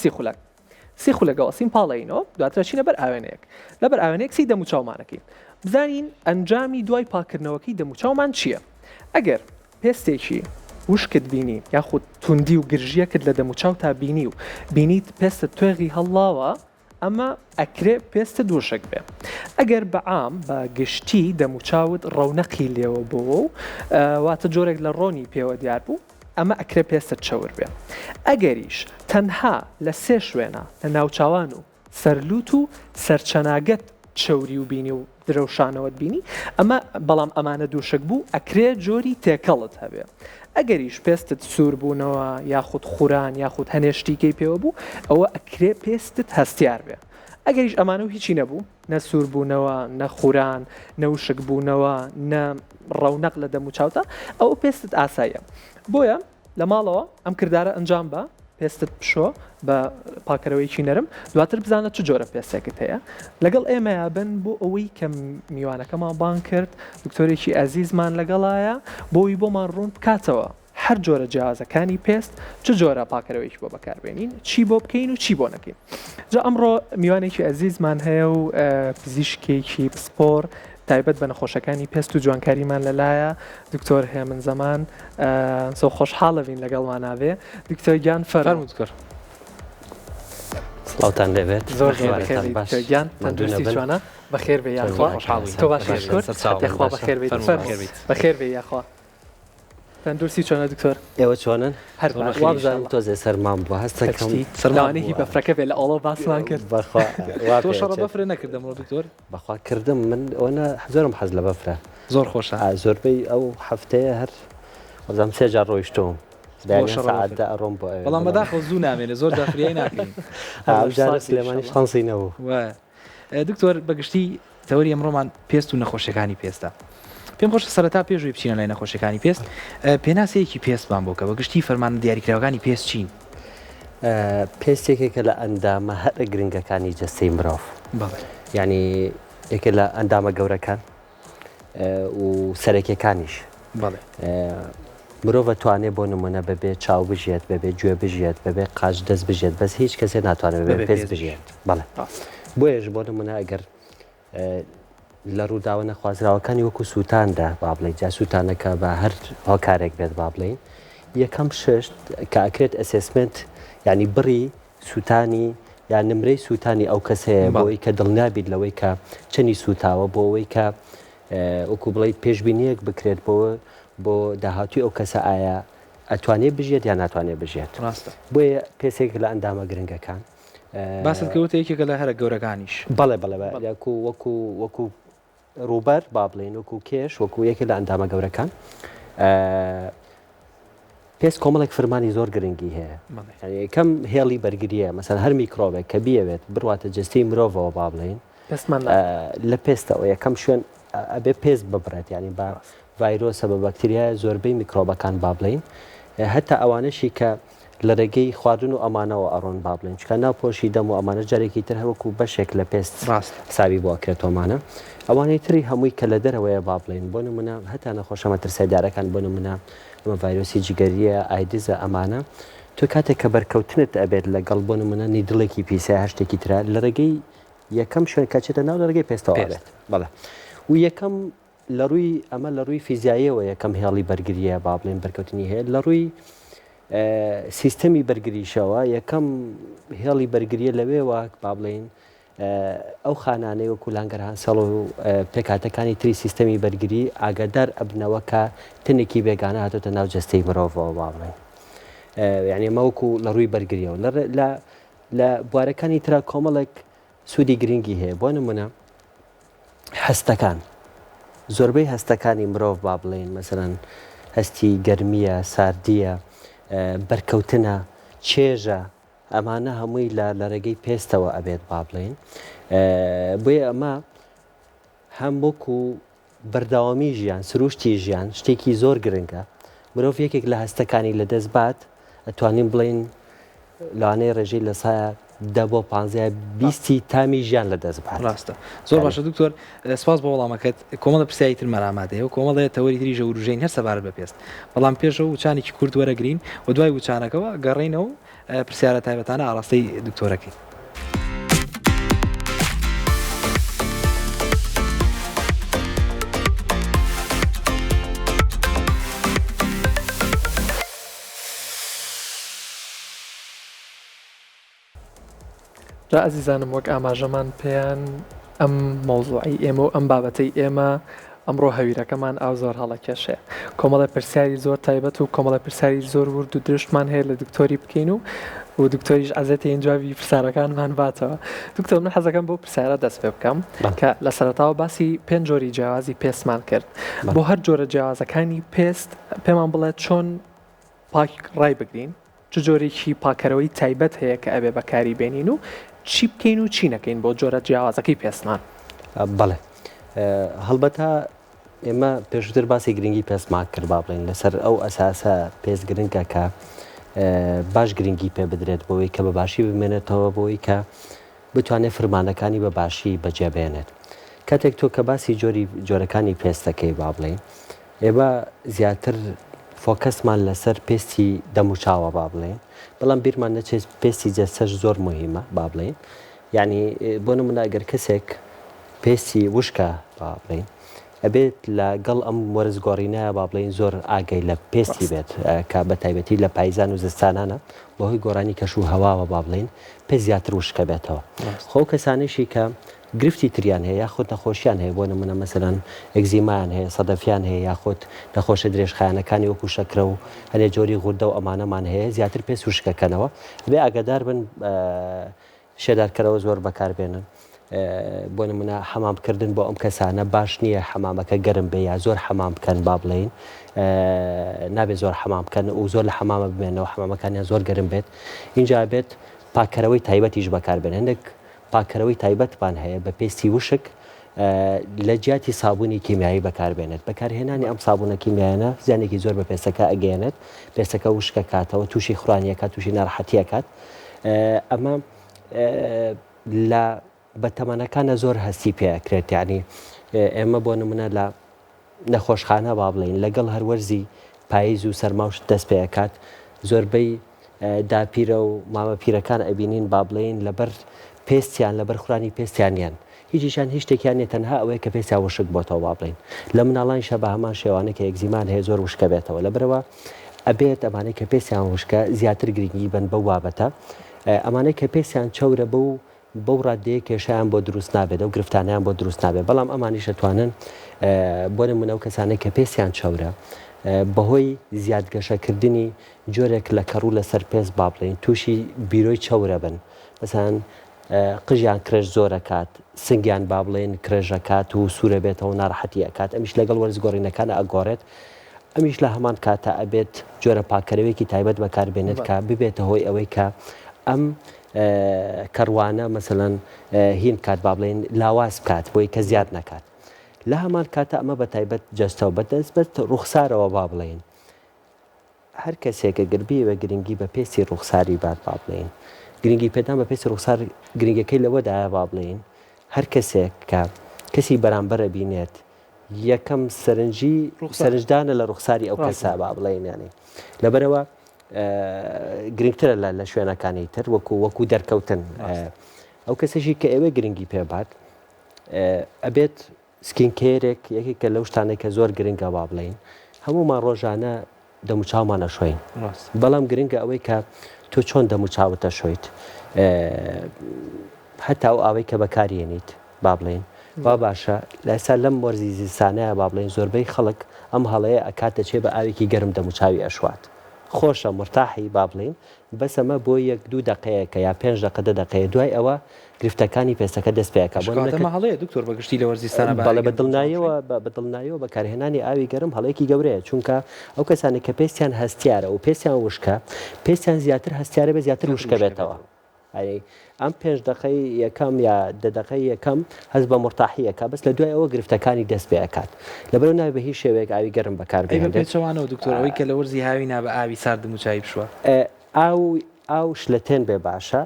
سی خولەک ئەوەستین پاڵەینەوە دواترە چینە بەر ئاوێنەیەک لەبەر ئاوێنەیەک سی دەموچاومانەکەین بزانین ئەنجامی دوای پاکردنەوەکەی دەموچاومان چییە ئەگەر پێستێکی وشکت بینی یاخود توندی و گرژیەکت لە دەموچاو تا بینی و بینیت پێستە توێغی هەڵاوە ئەمە ئەکرێ پێستە دووشک بێ ئەگەر بەعام بە گشتی دەموچاوت ڕەونەقی لێوە بۆ و واتە جۆرێک لە ڕۆنی پێوە دیار بوو ئەمە ئەکرێ پێستە چەور بێ ئەگەریش تەنها لە 3 شوێنە لە ناوچاوان و سەرلوت و سەرچەناگەت چەوری و بینی و درەوشانەوەت بینی ئەمە بەڵام ئەمانە دووشک بوو ئەکرێ جۆری تێکەڵت هەبێ ئەگەریش پێستت سوور بوونەوە یاخود خوران یاخود هەنێشتیکەی پێوە بوو ئەوە ئەکرێ پێستت هەستیار بێ ئەگەریش ئەمانە و هیچی نەبوو نە سوور بوونەوە نە خوران نەوشک بوونەوە نە ڕەونەق لە دەموچاوتە ئەوە پێستت ئاساییە بۆیە لە ماڵەوە ئەم کردارە ئەنجام بە پێستت پشۆ بە پاکەرەوەیکی نەرم دواتر بزانە چ جۆرە پێستێکت هەیە لەگەڵ ئێمەیە بن بۆ ئەوەی کە میوانەکەمان بان کرد دکتۆرێکی ئەزیزمان لەگەڵایە بۆی بۆمان ڕوون بکاتەوە هەر جۆرە جیازەکانی پێست چ جۆرە پاکەرەوەیکی بۆ بەکاربێنین چی بۆ بکەین و چی بۆ نەکەین جا ئەمڕۆ میوانێکی ئەزیزمان هەیە و پزیشکێکی پسپۆر تایبەت بە نەخۆشەکانی پێست و جوانکاریمان لەلایە دکتۆر هێمن زەمان سۆ خۆشحاڵەبین لەگەڵمان ناوێ دکتۆر گیان فەرمووت کرد سڵاوتان لەبێت زۆر گیان تەندروستی چۆنە بەخێر بێ یاخوا تۆ باشی کرد بەخێر بێت بەخێر بێ یاخوا تەندروستی چۆنە دکتۆر ئێوە چۆنن هەر وابزانم تۆزێ سەرمان بووە هەستەکەم سەرلانێکی بەفرەکە بێ لە ئەوڵە باسمان کرد تۆ شەڕە بەفرە نەکردەمەوە دکتۆر بەخوا کردم من ئەوە زۆرم حەز لە بەفرە زۆر خۆشە زۆربەی ئەو هەفتەیە هەر وەزام 3 جار ڕۆیشتۆم سعادە ئەڕۆم بۆ بەڵام بەداخەوە زوو نامێنێ زۆر دافریای ناکەین ئەوجارە سلێمانی شانسی نەبوو دکتۆر بەگشتی تەوەری ئەمڕۆمان پێست و نەخۆشیەکانی پێستە پێم خۆشە سەرەتا پێشوی بچینە لای نەخۆشیەکانی پێست پێناسەیەکی پێستمان بۆ کە بەگشتی فەرمان دیاریکراوەکانی پێست چین پێستێکێکە لە ئەندامە هەرە گرنگەکانی جەستەی مرۆڤ ینی یەکە لە ئەندامە گەورەکان و سەرەکیەکانیش مرۆڤ توانێت بۆ نمونە بەبێ چاو بژێت بەبێ گوێ بژێت بەبێ قاش دەست بژێت بەس هیچ کەسێ ناتوانێت بێ پێست بژێت بەڵێ بۆیەش بۆ نمونە ئەگەر لە ڕووداوە نەخوازراوەکانی وەکو سووتاندا با بڵێ جا سووتانەکە بە هەر هۆکارێک بێت با بڵێن یەکەم شەشت کە ئەکرێت ئەسسمنت ینی بڕی سووتانی یان نمرەی سووتانی ئەو کەسەیە بۆی کە دڵنیابیت لەوەی کە چەنی سووتاوە بۆ ئەوەی کە وەکو بڵیت پێشبینیەک بکرێت بۆ داهاتوی ئەو کەسە ئایا ئەتوانێت بژێت یان ناتوانێت بژێت بۆیە پێسێک لە ئەندامە گرنگەکان باست کەوتە یەکێکە لە هەرە گەورەکانیش بەڵێ وەکو ڕوبەر با بڵێن وەکو کێش وەکو یەکێک لە ئەندامە گەورەکان پێست کۆمەڵێک فرمانی زۆر گرنگی هەیە یەکەم هێڵی بەرگریە مەسەن هەر میکرۆبێک کە بیەوێت بڕواتە جستەی مرۆڤەوە با بڵێن لە پێستەوە یەکەم شوێن ئەبێ پێست ببڕێت ینی با ڤایرۆسە بە بەکتریایە زۆربەی میکرۆبەکان با بڵێن هەتا ئەوانەشی کە لە ڕێگەی خواردن و ئەمانەوە ئەڕۆن با بڵێن چکە ناپۆشی دەم و ئەمانە جارێکی تر هەوەکو بەشێک لە پێست ساوی بۆ ئەکرێتۆمانە ئەوانەی تری هەمووی کە لە دەرەوەیە با بڵێن بۆ نمونە هەتا نەخۆشە مەترسیدارەکان بۆ نمونە ئەمە ڤایرۆسی جگەریە ئایدزە ئەمانە تۆ کاتێک کە بەرکەوتنت ئەبێت لەگەڵ بۆ نمونە نیدڵێکی پیسە هەشتێکی تررا لە ڕێگەی یەکەم شوێن کاچێتە ناو لە ڕێگەی پێستەوە بێت بەڵێ و یەکەم لە ڕووی ئەمە لە ڕووی فیزیاییەوە یەکەم هێڵی بەرگریە با بڵێن بەرکەوتنی هەیە لە ڕووی سیستەمی بەرگریشەوە یەکەم هێڵی بەرگریە لەوێوە با بڵێن ئەو خانانەی وەکو لانگەرهان سەڵ و پێکاتەکانی تری سیستەمی بەرگری ئاگادار ئەبنەوە کە تنێکی بێگانە هاتۆتە ناو جەستەی مرۆڤەوە با بڵێن یعنی مەوەکو لە ڕووی بەرگریەوە لە بوارەکانی ترا کۆمەڵێک سوودی گرنگی هەیە بۆ نمونە هەستەکان زۆربەی هەستەکانی مرۆڤ با بڵێن مەسەرەن هەستی گەرمیە ساردیە بەرکەوتنە چێژە ئەمانە هەمووی لە ڕێگەی پێستەوە ئەبێت با بڵێن بۆیە ئەمە هەم وەکو بەرداوامی ژیان سروشتی ژیان شتێکی زۆر گرنگە مرۆڤ یەکێک لە هەستەکانی لە دەست بات ئەتوانین بڵێن لەوانەیە ڕێژەی لە سایە 10 بۆ 15 تامی ژیان لە دەست بات ڕاستە زۆر باشە دکتۆر سپاس بە وەڵامەکەت کۆمەڵە پرسیایی تر مەرامادەیە و کۆمەڵەیە تەوەری تری ژەوروژین هەر سەبارەت بە پێست بەڵام پێشەوە وچانێکی کورت وەرەگرین و دوای وچانەکەەوە گەڕینەوە پرسیارە تایبەتانە ئاڕاستەی دکتۆرەکەی جا ئەزیزانم وەک ئاماژەمان پێیان ئەم مۆزوعی ئێمە و ئەم بابەتەی ئێمە ئەمڕۆ هەویرەکەمان ئاو زۆر هەڵەکێشێ کۆمەڵە پرسیاری زۆر تایبەت و کۆمەڵە پرسیاری زۆر ورد و درشتمان هەیە لە دکتۆری بکەین و دکتۆریش ئازێتی ئەنجاوی پرسیارەکانمان باتەوە دکتۆر من حەزەکەم بۆ پرسیارە دەست پێ بکەم کە لە سەرەتاوە باسی 5 جۆری جیاوازی پێستمان کرد بۆ هەر جۆرە جیاوازەکانی پێست پێمان بڵێت چۆن پاک ڕای بگرین چ جۆرێکی پاکەرەوەی تایبەت هەیە کە ئەبێ بەکاری بێنین و چی بکەین و چی نەکەین بۆ جۆرە جیاوازەکەی پێستمان بەڵێ هەڵبەتە ئێمە پێشتر باسی گرنگی پێستمان کرد با بڵێن لەسەر ئەو ئەساسە پێست گرنگە کە باش گرنگی پێ بدرێت بۆەوەی کە بە باشی بمێنێتەوە بۆی کە بتوانێت فرمانەکانی بە باشی بەجێبێنێت کاتێک تۆ کە باسی جۆرەکانی پێستەکەی با بڵێن ئێمە زیاتر فۆکەسمان لەسەر پێستی دەموچاوە با بڵێن بەڵام بیرمان نەچێت پێستی جەستەش زۆر مهمە با بڵێن یعنی بۆ نمونە ئەگەر کەسێک پێستی وشکە با بڵێن ئەبێت لەگەڵ ئەم وەرزگۆڕینایە با بڵێن زۆر ئاگەی لە پێستی بێت کە بە تایبەتی لە پایزان و زستانانە بەهۆی گۆڕانی کەش و هەواوە با بڵێن پێ زیاتر وشکە بێتەوە خۆ کەسانێکی کە گرفتی تریان هەیە یاخود نەخۆشیان هەیە بۆ نمونە مەسەرەن ئەگزیمان هەیە سەدەفیان هەیە یاخود نەخۆشە درێژخایەنەکانی وەکو شەکرە و هەنێ جۆری غوردە و ئەمانەمان هەیە زیاتر پێست وشکەکەنەوە بێ ئاگادار بن شێدارکەرەوە زۆر بەکاربێنن بۆ نمونە حەمامکردن بۆ ئەم کەسانە باش نییە حەمامەکە گەرم بێ یا زۆر حەمام بکەن با بڵێن نابێت زۆر حەمام بکەن و زۆر لە حەمامە بمێنەوە حەمامەکانیان زۆر گەرم بێت اینجا بێت پاکەرەوەی تایبەتیش بەکاربێن هەندێک پاکەرەوەی تایبەتمان هەیە بە پێستی وشک لە جیاتی سابوونی کیمیایی بەکاربێنێت بەکارهێنانی ئەم سابوونە کیمیایانە زیانێکی زۆر بە پێستەکە ئەگەێنێت پێستەکە وشکە کاتەوە تووشی خوڕانیەکە تووشی ناڕەحەتیەکات ئەمە لە بەتەمەنەکانە زۆر هەستی پێکرێت یعنی ئێمە بۆ نمونە لە نەخۆشخانە با بڵین لەگەڵ هەروەرزی پاییز و سەرماوش دەست پێەکات زۆربەی داپیرە و مامە پیرەکان ئەبینین با بڵین لەبەر پێستیان لەبەر خوڕانی پێستیانیان هیچیشان هیچ شتێکیانێت تەنها ئەوەیە کە پێستیا وشک بۆتەوە با بڵین لە مناڵانیشە بە هەمان شێوانە کە ئەگزیمان هەیە زۆر وشکە بێتەوە لەبەرەوە ئەبێت ئەمانەی کە پێستیان وشکە زیاتر گرنگی بن بەو بابەتە ئەمانەی کە پێستیان چەورە بەو ڕادەیە کێشیان بۆ دروست نابێت و گرفتانیان بۆ دروست نابێت بەڵام ئەمانیش دەتوانن بۆ نمونە و کەسانەی کە پێستیان چەورە بەهۆی زیادگەشەکردنی جۆرێک لە کەڕوو لەسەر پێست با بڵێن تووشی بیرۆی چەورە بن مەسەن قژیان کرێژ زۆرەکات سنگیان با بڵێن کرێژەکات و سوورە بێتەوە ناڕەحەتی ئەکات ئەمیش لەگەڵ وەرزگۆڕینەکانە ئەگۆڕێت ئەمیش لە هەمان کاتە ئەبێت جۆرە پاکەرەوەیەکی تایبەت بەکاربێنێت کە ببێتە هۆی ئەوەی کە ئەم کەڕوانە مەسەڵەن هین کات با بڵێن لاواز بکات بۆی کە زیاد نەکات لە هەمان کاتە ئەمە بە تایبەت جەستەوە بەدەست بێت ڕوخسارەوە با بڵێن هەر کەسێکە گربیەوە گرنگی بە پێستی ڕوخساری بات با بڵێن گرنگی پێدان بە پێستی ڕوخسار گرنگەکەی لەوەدایە با بڵێن هەر کەسێک کە کەسی بەرامبەرە بینێت یەکەم سەرنجدانە لە ڕوخساری ئەو کەسە با بڵێن یانی لەبەرەوە گرنگترە لە شوێنەکانی تر وەکو دەرکەوتن ئەو کەسێکی کە ئێوە گرنگی پێبات ئەبێت سکینکێرێک یەکێکە لەو شتانێک کە زۆر گرنگە با بڵێن هەمومان ڕۆژانە دەموچاومانە شوین بەڵام گرنگە ئەوەی کە تۆ چۆن دەموچاوتە شویت هەتا ئەو ئاوەی کە بەکارێنیت با بڵێن با باشە لەسا لەم وەرزی زیستانەیە با بڵێن زۆربەی خەڵک ئەم هەڵەیە ئەکاتە چێ بە ئاوێکی گەرم دەموچاوی ئەشوات خۆشە مرتاحی با بڵین بەس ئەمە بۆ 1-2 دقەیەکە یا 5 دقە 10 دقەیە دوای ئەوە گرفتەکانی پێستەکە دەست پێەکە هەڵەیە دکتۆر بەگشتی لە وەرزستانە بەڵێ بەدڵنایەوە بەکارهێنانی ئاوی گەرم هەڵەیەکی گەورەیە چونکە ئەو کەسانی کە پێستیان هەستیارە و پێستیان وشکە پێستیان زیاتر هەستیارە بە زیاتر وشکە بێتەوە ئەم 5 دقەی یەکەم یا 10 دقەی یەکەم هەست بە مرتاحیەکە بەس لە دوای ئەوە گرفتەکانی دەست پێ ئەکات لەبەرەوە ناوی بە هیچ شێوەیەک ئاوی گەرم بەکاربێنێت پێچەوانەوە دکتۆر ئەوەی کە لە وەرزی هاوی نا بە ئاوی ساردم و چای بشوە ئاو شلەتێن بێ باشە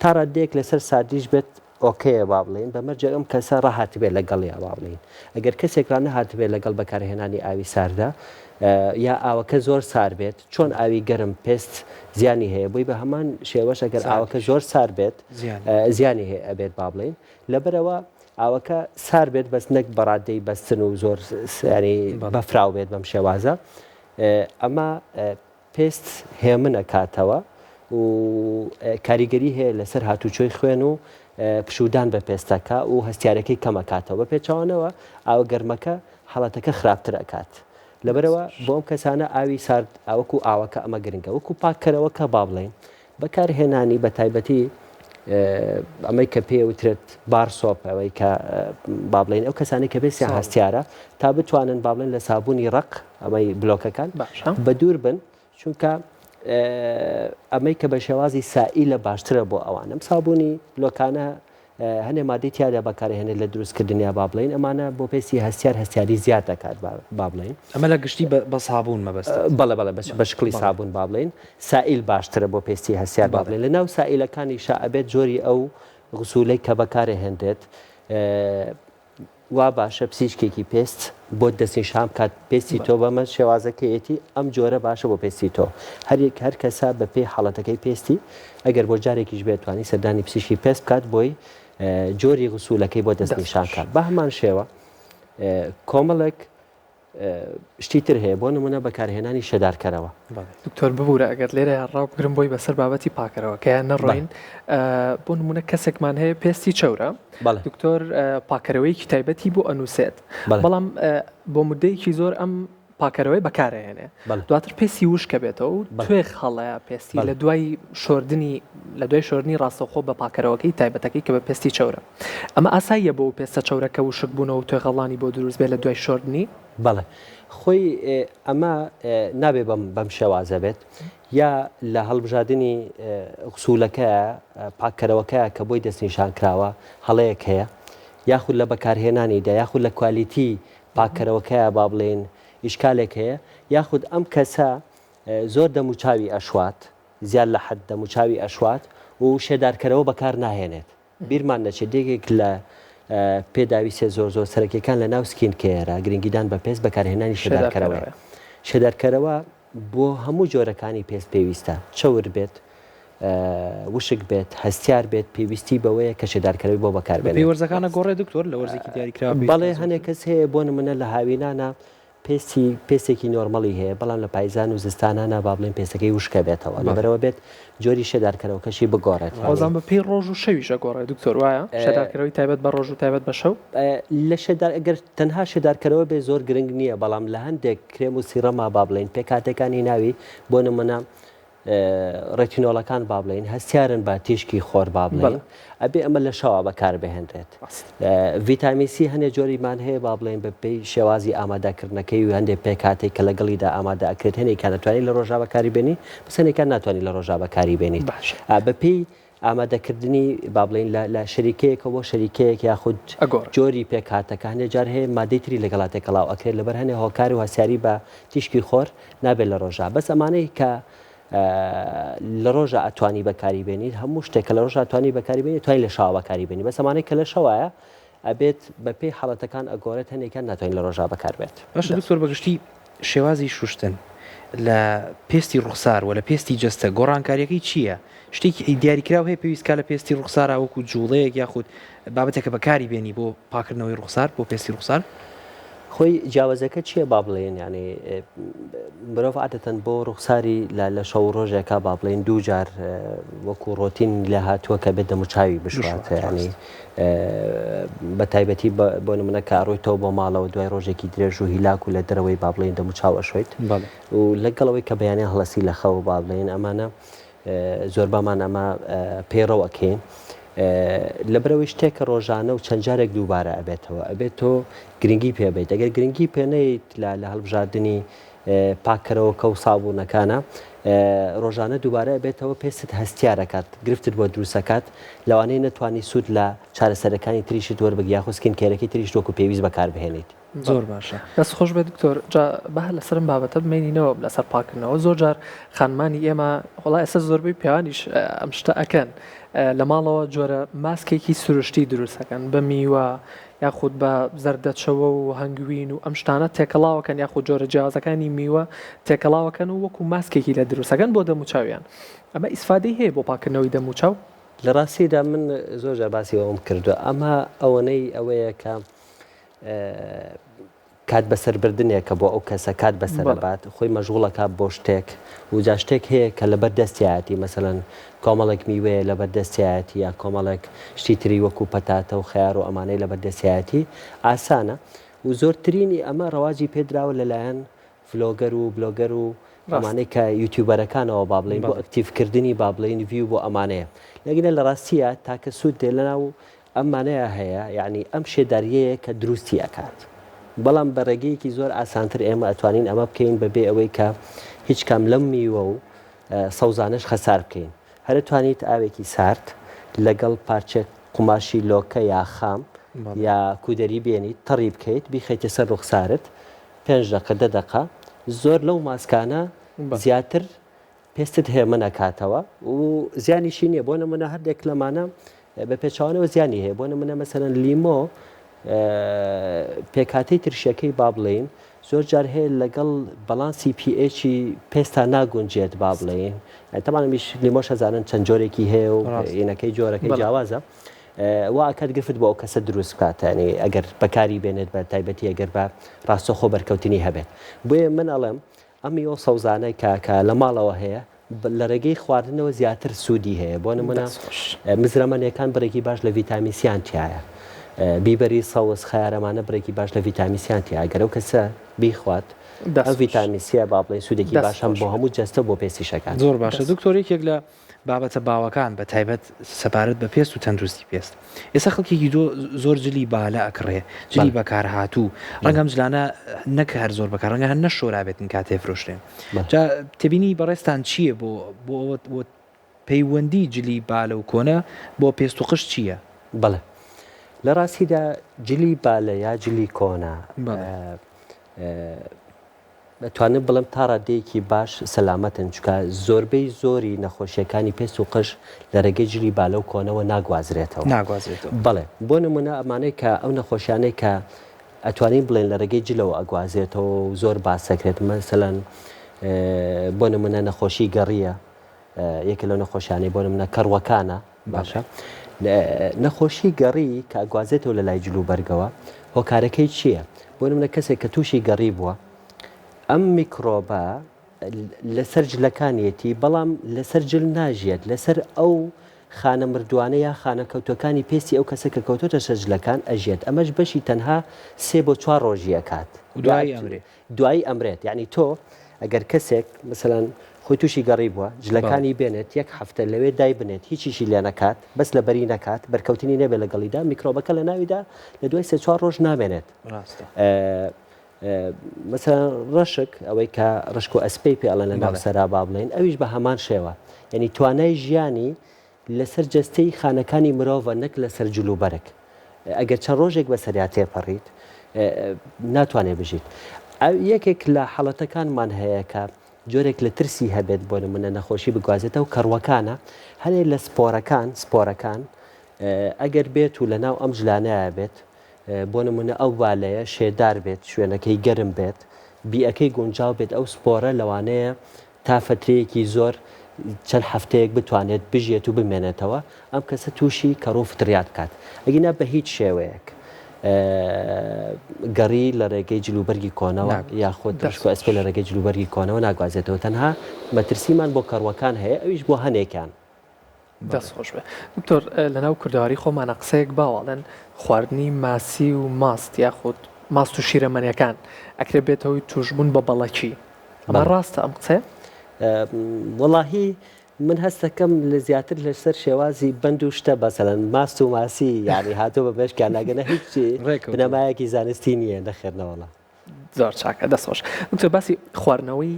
تا ڕادێک لەسەر سادیش بێت ئۆکەیە با بڵین بەمەرجە ئەم کەسە ڕاهات بێت لەگەڵ یا با بڵین ئەگەر کەسێکران نەهات بێت لەگەڵ بەکارهێنانی ئاوی ساردا یا ئاوەکە زۆر سار بێت چۆن ئاوی گەرم پێست زیانی هەیە بۆی بە هەمان شێوەش ئەگەر ئاوەکە زۆر سار بێت زیانی هەیە ئەبێت با بڵین لەبەرەوە ئاوەکە سار بێت بەس نەک بەڕادەی بەستن و زۆر بەفراو بێت بەم شێوازە ئەمە پێست هێمن ئەکاتەوە و کاریگەری هەیە لەسەر هاتوچۆی خوێن و پشودان بە پێستەکە و هەستیارەکەی کەمەکاتەوە بە پێچوانەوە ئاوە گەرمەکە حڵەتەکە خراپتر ئەکات لەبەرەوە بۆ ئەم کەسانە ئاوی سارد ئەوەکو ئاوەکە ئەمە گرنگە وەکو پاکەرەوەکە با بڵێن بەکارهێنانی بە تایبەتی ئەمەی کە پێوترێت بارسۆپ ئەوەی کە با بڵێن ئەو کەسانی کە پێستیان هەستیارە تا بتوانن با بڵێن لە سابوونی ڕق ئەمەی بلۆکەکان بە دوور بن چونکە ئەمەی کە بە شێوازی سائیل لە باشترە بۆ ئەوانم سابوونی بلۆکانە هەنێ مادەی تیادا بەکارهێنێت لە دروستکردنیا با بڵین ئەمانە بۆ پێستی هەستیاری زیاد دەکات با بڵین ئەمە لە گشتی بە سابوون مەبەست بەڵێ بە شکلی سابوون با بڵین سائیل باشترە بۆ پێستی هەستیار با بڵین لە ناو سائیلەکانی شائبێت جۆری ئەو غسوولەی کە بەکارهێنرێت وا باشە پزیشکێکی پێست بۆ دەستنیشان کات پێستی تۆ بەمە شێوازەکەیەتی ئەم جۆرە باشە بۆ پێستی تۆ هەر کەسا بە پێی حاڵەتەکەی پێستی ئەگەر بۆ جارێکیش بێتوانی سەردانی پزیشکی پێست بکات بۆی جۆری غسوولەکەی بۆ دەستنیشان کات بە هەمان شێوە کۆمەڵێک شتی تر هەیە بۆ نمونە بەکارهێنانی شەدارکەرەوە دکتۆر ببوورە ئەگەر لێرە ڕاو بگرم بۆی بەسەر بابەتی پاکەرەوە کە نەڕۆین بۆ نمونە کەسێکمان هەیە پێستی چەورە دکتۆر پاکەرەوەیکی تایبەتی بۆ ئەنووسێت بەڵام بۆ مدەیەکی زۆر ئەم پاکەرەوەی بەکارهێنێ دواتر پێستی وشکە بێتەوە و توێ خەڵەیە پێستی لە دوای شۆردنی ڕاستەخۆ بە پاکەرەوەکەی تایبەتەکەی کە بە پێستی چەورە ئەمە ئاساییە بۆ پێستە چەورەکە وشک بوونەوە توێ خەڵانی بۆ دروست بێت لە دوای شۆردنی بەڵێ خۆی ئەمە نابێ بەم شێوازە بێت یا لە هەڵبژاردننی غسوولەکە پاکەرەوەکەیە کە بۆی دەستنیشان کراوە هەڵەیەک هەیە یاخود لە بەکارهێنانیدا یاخود لە کوالیتی پاکەرەوەکەیە با بڵێن ئیشکالێک هەیە یاخود ئەم کەسە زۆر دەموچاوی ئەشوات زیاد لە حەد دەموچاوی ئەشوات و شێدارکەرەوە بەکار ناهێنێت بیرمان نەچێت دێگێک لە پێداویستە زۆر سەرەکیەکان لە ناو سکین کێرە گرنگیدان بە پێست بەکارهێنانی شێدارکەرەوەیە شێدارکەرەوە بۆ هەموو جۆرەکانی پێست پێویستە چەور بێت وشک بێت هەستیار بێت پێویستی بەوەیە کە شێدارکەرەوەی بۆ بەکاربێت پێوەرزەکانە گۆڕێ دکتۆر لە وەرزێکی دیاریکراوە بەڵێ هەنێک کەس هەیە بۆ نمونە لە هاوینانە پێستێکی نۆرمەڵی هەیە بەڵام لە پایزان و زستانانە با بڵێن پێستەکەی وشکە بێتەوە لەبەرەوە بێت جۆری شێدارکەرەوەکەشی بگۆڕێت خۆزان بە پێی ڕۆژ و شەویشە گۆڕێت دکتۆر وایە شێدارکەرەوەی تایبەت بە ڕۆژ و تایبەت بە شەو لە شێدار ئەگەر تەنها شێدارکەرەوە بێ زۆر گرنگ نییە بەڵام لە هەندێک کرێم و سیڕەما با بڵێن پێکاتەکانی ناوی بۆ نمونە ڕێتینۆڵەکان با بڵێن هەستیارن بە تیشکی خۆر با بڵێن ئەبێ ئەمە لە شەوە بەکار بهێنرێت ڤیتامین سی هەندێک جۆریمان هەیە با بڵێن بە پێی شێوازی ئامادەکردنەکەی و هەندێک پێکاتێک کە لەگەڵیدا ئامادە ئەکرێت هەنێکان دەتوانانی لە ڕۆژا بەکاری بێنی بەسەنێکان ناتوانانی لە ڕۆژا بەکاری بێنیت بە پێی ئامادەکردنی با بڵێن لە شەریکەیەکە بۆ شەریکەیەک یاخود جۆری پێکاتەکە هەندێک جار هەیە مادەی تری لەگەڵاتێک کەڵاو ئەکرێت لەبەر هەنێ هۆکار و هەسیاری بە تیشکی خۆر نابێت لە ڕۆژا بەس ئەمانەی کە لە ڕۆژە ئەتوانی بەکاری بێنیت هەموو شتێکە لە ڕۆژ ئەتوانی بەکاری بێنیت توانین لە شەوا بەکاری بێنی بە سەمانەی کە لە شەوایە ئەبێت بە پێی حاڵەتەکان ئەگۆڕێت هەنێکان ناتوانین لە ڕۆژا بەکار بێت باشە دکتۆر بەگشتی شێوازی شوشتن لە پێستی ڕوخسار و لە پێستی جەستە گۆڕانکاریەکەی چییە شتێکی دیاریکراو هەیە پێویستکە لە پێستی ڕوخسارە وەکو جوڵەیەک یاخود بابەتێکە بەکاری بێنی بۆ پاکردنەوەی ڕوخسار بۆ پێستی ڕوخسار خۆی جیاوازەکە چییە با بڵێن ینی مرۆڤ عادەتەن بۆ ڕوخساری لە شەو ڕۆژێکە با بڵێن دوو جار وەکو ڕۆتین لە هاتووە کە بێت دەموچاوی بشواتە ینی بە تایبەتی بۆ نمونە کاڕۆیتەوە بۆ ماڵەوە دوای ڕۆژێکی درێژ و هیلاک و لە دەرەوەی با بڵێن دەموچاوە شویت و لەگەڵەوەی کە بەیانیان هەڵەسی لە خەو با بڵێن ئەمانە زۆر بامان ئەمە پێڕەوەکەین لەبرەوەی شتێکە ڕۆژانە و چەند جارێک دووبارە ئەبێتەوە ئەبێت تۆ گرنگی پێبیت ئەگەر گرنگی پێنەیت لە هەڵبژاردننی پاکەرەوەکە و سابوونەکانە ڕۆژانە دووبارە بێتەوە پێست هەستیارەکات گرفتت بۆ دروستەکات لەوانەیە نەتوانی سوود لە چارەسەرەکانی تریشت وەربگی یاخستکن کێرەکەی تریش دۆکو پێویست بەکاربهێنیت زۆر باشە دەست خۆش بێت دکتۆر بە لەسرم بابەتە بمێنینەوە لەسەر پاکردنەوە زۆر جار خانمانی ئێمە وڵای ئێستا زۆربەی پیاوانیش ئەم شتە ئەکەن لە ماڵەوە جۆرە ماسکێکی سروشتی دروستەکەن بە میوە یاخود بە زەردەچەوە و هەنگوین و ئەم شتانە تێکەڵاوەکەن یاخود جۆرە جیاوازەکانی میوە تێکەڵاوەکەن و وەکو ماسکێکی لە دروستەکەن بۆ دەموچاویان ئەمە ئیسفادەی هەیە بۆ پاکردنەوەی دەموچاو لە ڕاستیدا من زۆر جار باسی ئەوم کردووە ئەمە ئەوەنەی ئەوەیە کە کات بەسەربردنێکە بۆ ئەو کەسە کات بەسەربات خۆی مەژغوڵەکە بۆ شتێک و جا شتێک هەیە کە لەبەر دەستیایەتی مەسەڵەن کۆمەڵێک میوەیە لەبەر دەستیایەتی یا کۆمەڵێک شتی تری وەکو پەتاتە و خیار و ئەمانەی لەبەر دەستیایەتی ئاسانە و زۆرترینی ئەمە ڕەواجی پێدراوە لەلایەن فلۆگەر و بلۆگەر و ئەمانەی کە یوتیوبەرەکانەوە با بڵێن بۆ ئەکتیڤکردنی با بڵێن ڤیو بۆ ئەمانەیە لەگەنە لە ڕاستیە تاکە سوود دێ لەناو ئەمانەیە هەیە یعنی ئەم شێداریەیە کە دروستی ئەکات بەڵام بەڕێگەیەکی زۆر ئاسانتر ئێمە ئەتوانین ئەمە بکەین بەبێ ئەوەی کە هیچ کام لەم میوە و سەوزانش خەسار بکەین هەرتوانیت ئاوێکی سارد لەگەڵ پارچێک قوماشی لۆکە یا خام یا کودەری بێنیت تەڕی بکەیت بیخەیتە سەر ڕوخسارت 5 دقە 10 دقە زۆر لەو ماسکانە زیاتر پێستت هەیە منەکاتەوە و زیانیشی نییە بۆ نمونە هەردێک لەمانە بە پێچوانەوە زیانی هەیە بۆ نمونە مەسەرەن لیمۆ پێکاتەی ترشیەکەی با بڵێن زۆر جار هەیە لەگەڵ بەڵانسی پHی پێستا ناگونجێت با بڵێن تەمانمیش لیمۆش هەزانن چەند جۆرێکی هەیە و ئینەکەی جۆرەکەی جیاوازە وا کات گرفت بۆ ئەو کەسە دروست بکاتانی ئەگەر بەکاری بێنێت بە تایبەتی ئەگەر بە ڕاستەخۆ بەرکەوتنی هەبێت بۆیە من ئەڵێم ئەمی ئەو سەوزانەی کاکە لە ماڵەوە هەیە لە ڕێگەی خواردنەوە زیاتر سوودی هەیە بۆ نمونە مزرەمەنیەکان بڕێکی باش لە ڤیتامینسیان تایە بیبەری سەوز خیارەمانە بڕێکی باش لە ڤیتامینسیان تایە ئەگەر ئەو کەسە بیخوات ئەو ڤیتامینسیە با بڵێن سوودێکی باشم بۆ هەموو جەستە بۆ پێستیشەکان زۆر باشە دکتۆرێکێک لە بابەتە باوەکان بە تایبەت سەپارەت بە پێست و تەندروستی پێست ئێستا خەڵکێکی زۆر جلی بالا ئەکڕێ جلی بەکار هاتوو ڕەنگەم جلانە نەک هەر زۆر بەکار ڕەنگە هەر نەشۆرابێتن کاتێ فرۆشتێن جا تبینی بەڕێستان چییە بۆ پەیوەندی جلی بالە و کۆنە بۆ پێست و قشت چییە؟ بەڵێ لە ڕاستیدا جلی بالە یا جلی کۆنا دەتوانم بڵم تا ڕادەیەکی باش سەلامەتن چکە زۆربەی زۆری نەخۆشیەکانی پێست و قش لە ڕێگەی جلی بالە و کۆنەوە ناگوازرێتەوە بەڵێ بۆ نمونە ئەمانەی کە ئەو نەخۆشیانەی کە ئەتوانین بڵێن لە ڕێگەی جلەوە ئەگوازێتەوە و زۆر باسەکرێت مەسەلەن بۆ نمونە نەخۆشی گەڕیە یەکە لەو نەخۆشیانەی بۆ نمونە کەڕوەکانە باشە نەخۆشی گەڕی کە ئەگوازێتەوە لە لای جلو بەرگەوە هۆکارەکەی چییە؟ بۆ نمونە کەسێک کە تووشی گەڕی بووە ئەم میکرۆبە لەسەر جلەکانیەتی بەڵام لەسەر جل ناژێت لەسەر ئەو خانە مردوانە یا خانە کەوتەکانی پێستی ئەو کەسە کە کەوتۆتە سەرجلەکان ئەژێت ئەمەش بەشی تەنها 3 بۆ 4 ڕۆژی ئەکات دوایی ئەمرێت یعنی تۆ ئەگەر کەسێک مثلەن خۆی تووشی گەڕی بووە جلەکانی بێنێت 1 هەفتە لەوێ دای بنێت هیچیشی لێ نەکات بەس لە بەری نەکات بەرکەوتنی نەبێت لەگەڵیدا میکرۆبەکە لە ناویدا لە دوای 3-4 ڕۆژ نامێنێت مثلا ڕەشک ئەوەی کە ڕشک و ئەسپەی پێڵەن لە ناو سەرا با بڵێن ئەویش بە هەمان شێوە یعنی توانای ژیانی لەسەر جەستەی خانەکانی مرۆڤە نەک لەسەر جلوبەرێک ئەگەر چەند ڕۆژێک بەسەریا تێپەڕیت ناتوانێت بژیت یەکێک لە حەڵەتەکانمان هەیە کە جۆرێک لە ترسی هەبێت بۆ نمونە نەخۆشی بگوازێتەوە کەڕوەکانە هەنێ لە سپۆرەکان ئەگەر بێت و لە ناو ئەم جلانەیە بێت بۆ نمونە ئەو بالەیە شێدار بێت شوێنەکەی گەرم بێت بیئەکەی گونجاو بێت ئەو سپۆرە لەوانەیە تا فترەیەکی زۆر چەند هەفتەیەک بتوانێت بژێت و بمێنێتەوە ئەم کەسە تووشی کەڕوو فتریات بکات ئەگینا بە هیچ شێوەیەک گەڕی لە ڕێگەی جلوبەرگی کۆنەوە یاخۆ تشک ئەسپێ لە ڕێگەی جلوبەرگی کۆنەوە ناگوازێتەوە تەنها مەترسیمان بۆ کەڕوەکان هەیە ئەویش بۆ هەنێکیان دەست خۆش بێ دکتۆر لەناو کوردەواری خۆمانە قسەیەک باوەڵێن خواردنی ماسی و ماست یاخود ماست و شیرەمەنیەکان ئەکرێ بێتەوەی توشبوون بە بەڵەکی ئەمە ڕاستە ئەم قسە وەڵاهی من هەستەکەم لە زیاتر لەسەر شێوازی بند و شتە بەسەلەن ماست و ماسی یعنی هاتۆ بە بەشکیان ناگەنە هیچ بنەمایەکی زانستی نییە نەخێنەوەڵە زۆر چاکە دەستۆش دکتۆر باسی خواردنەوەی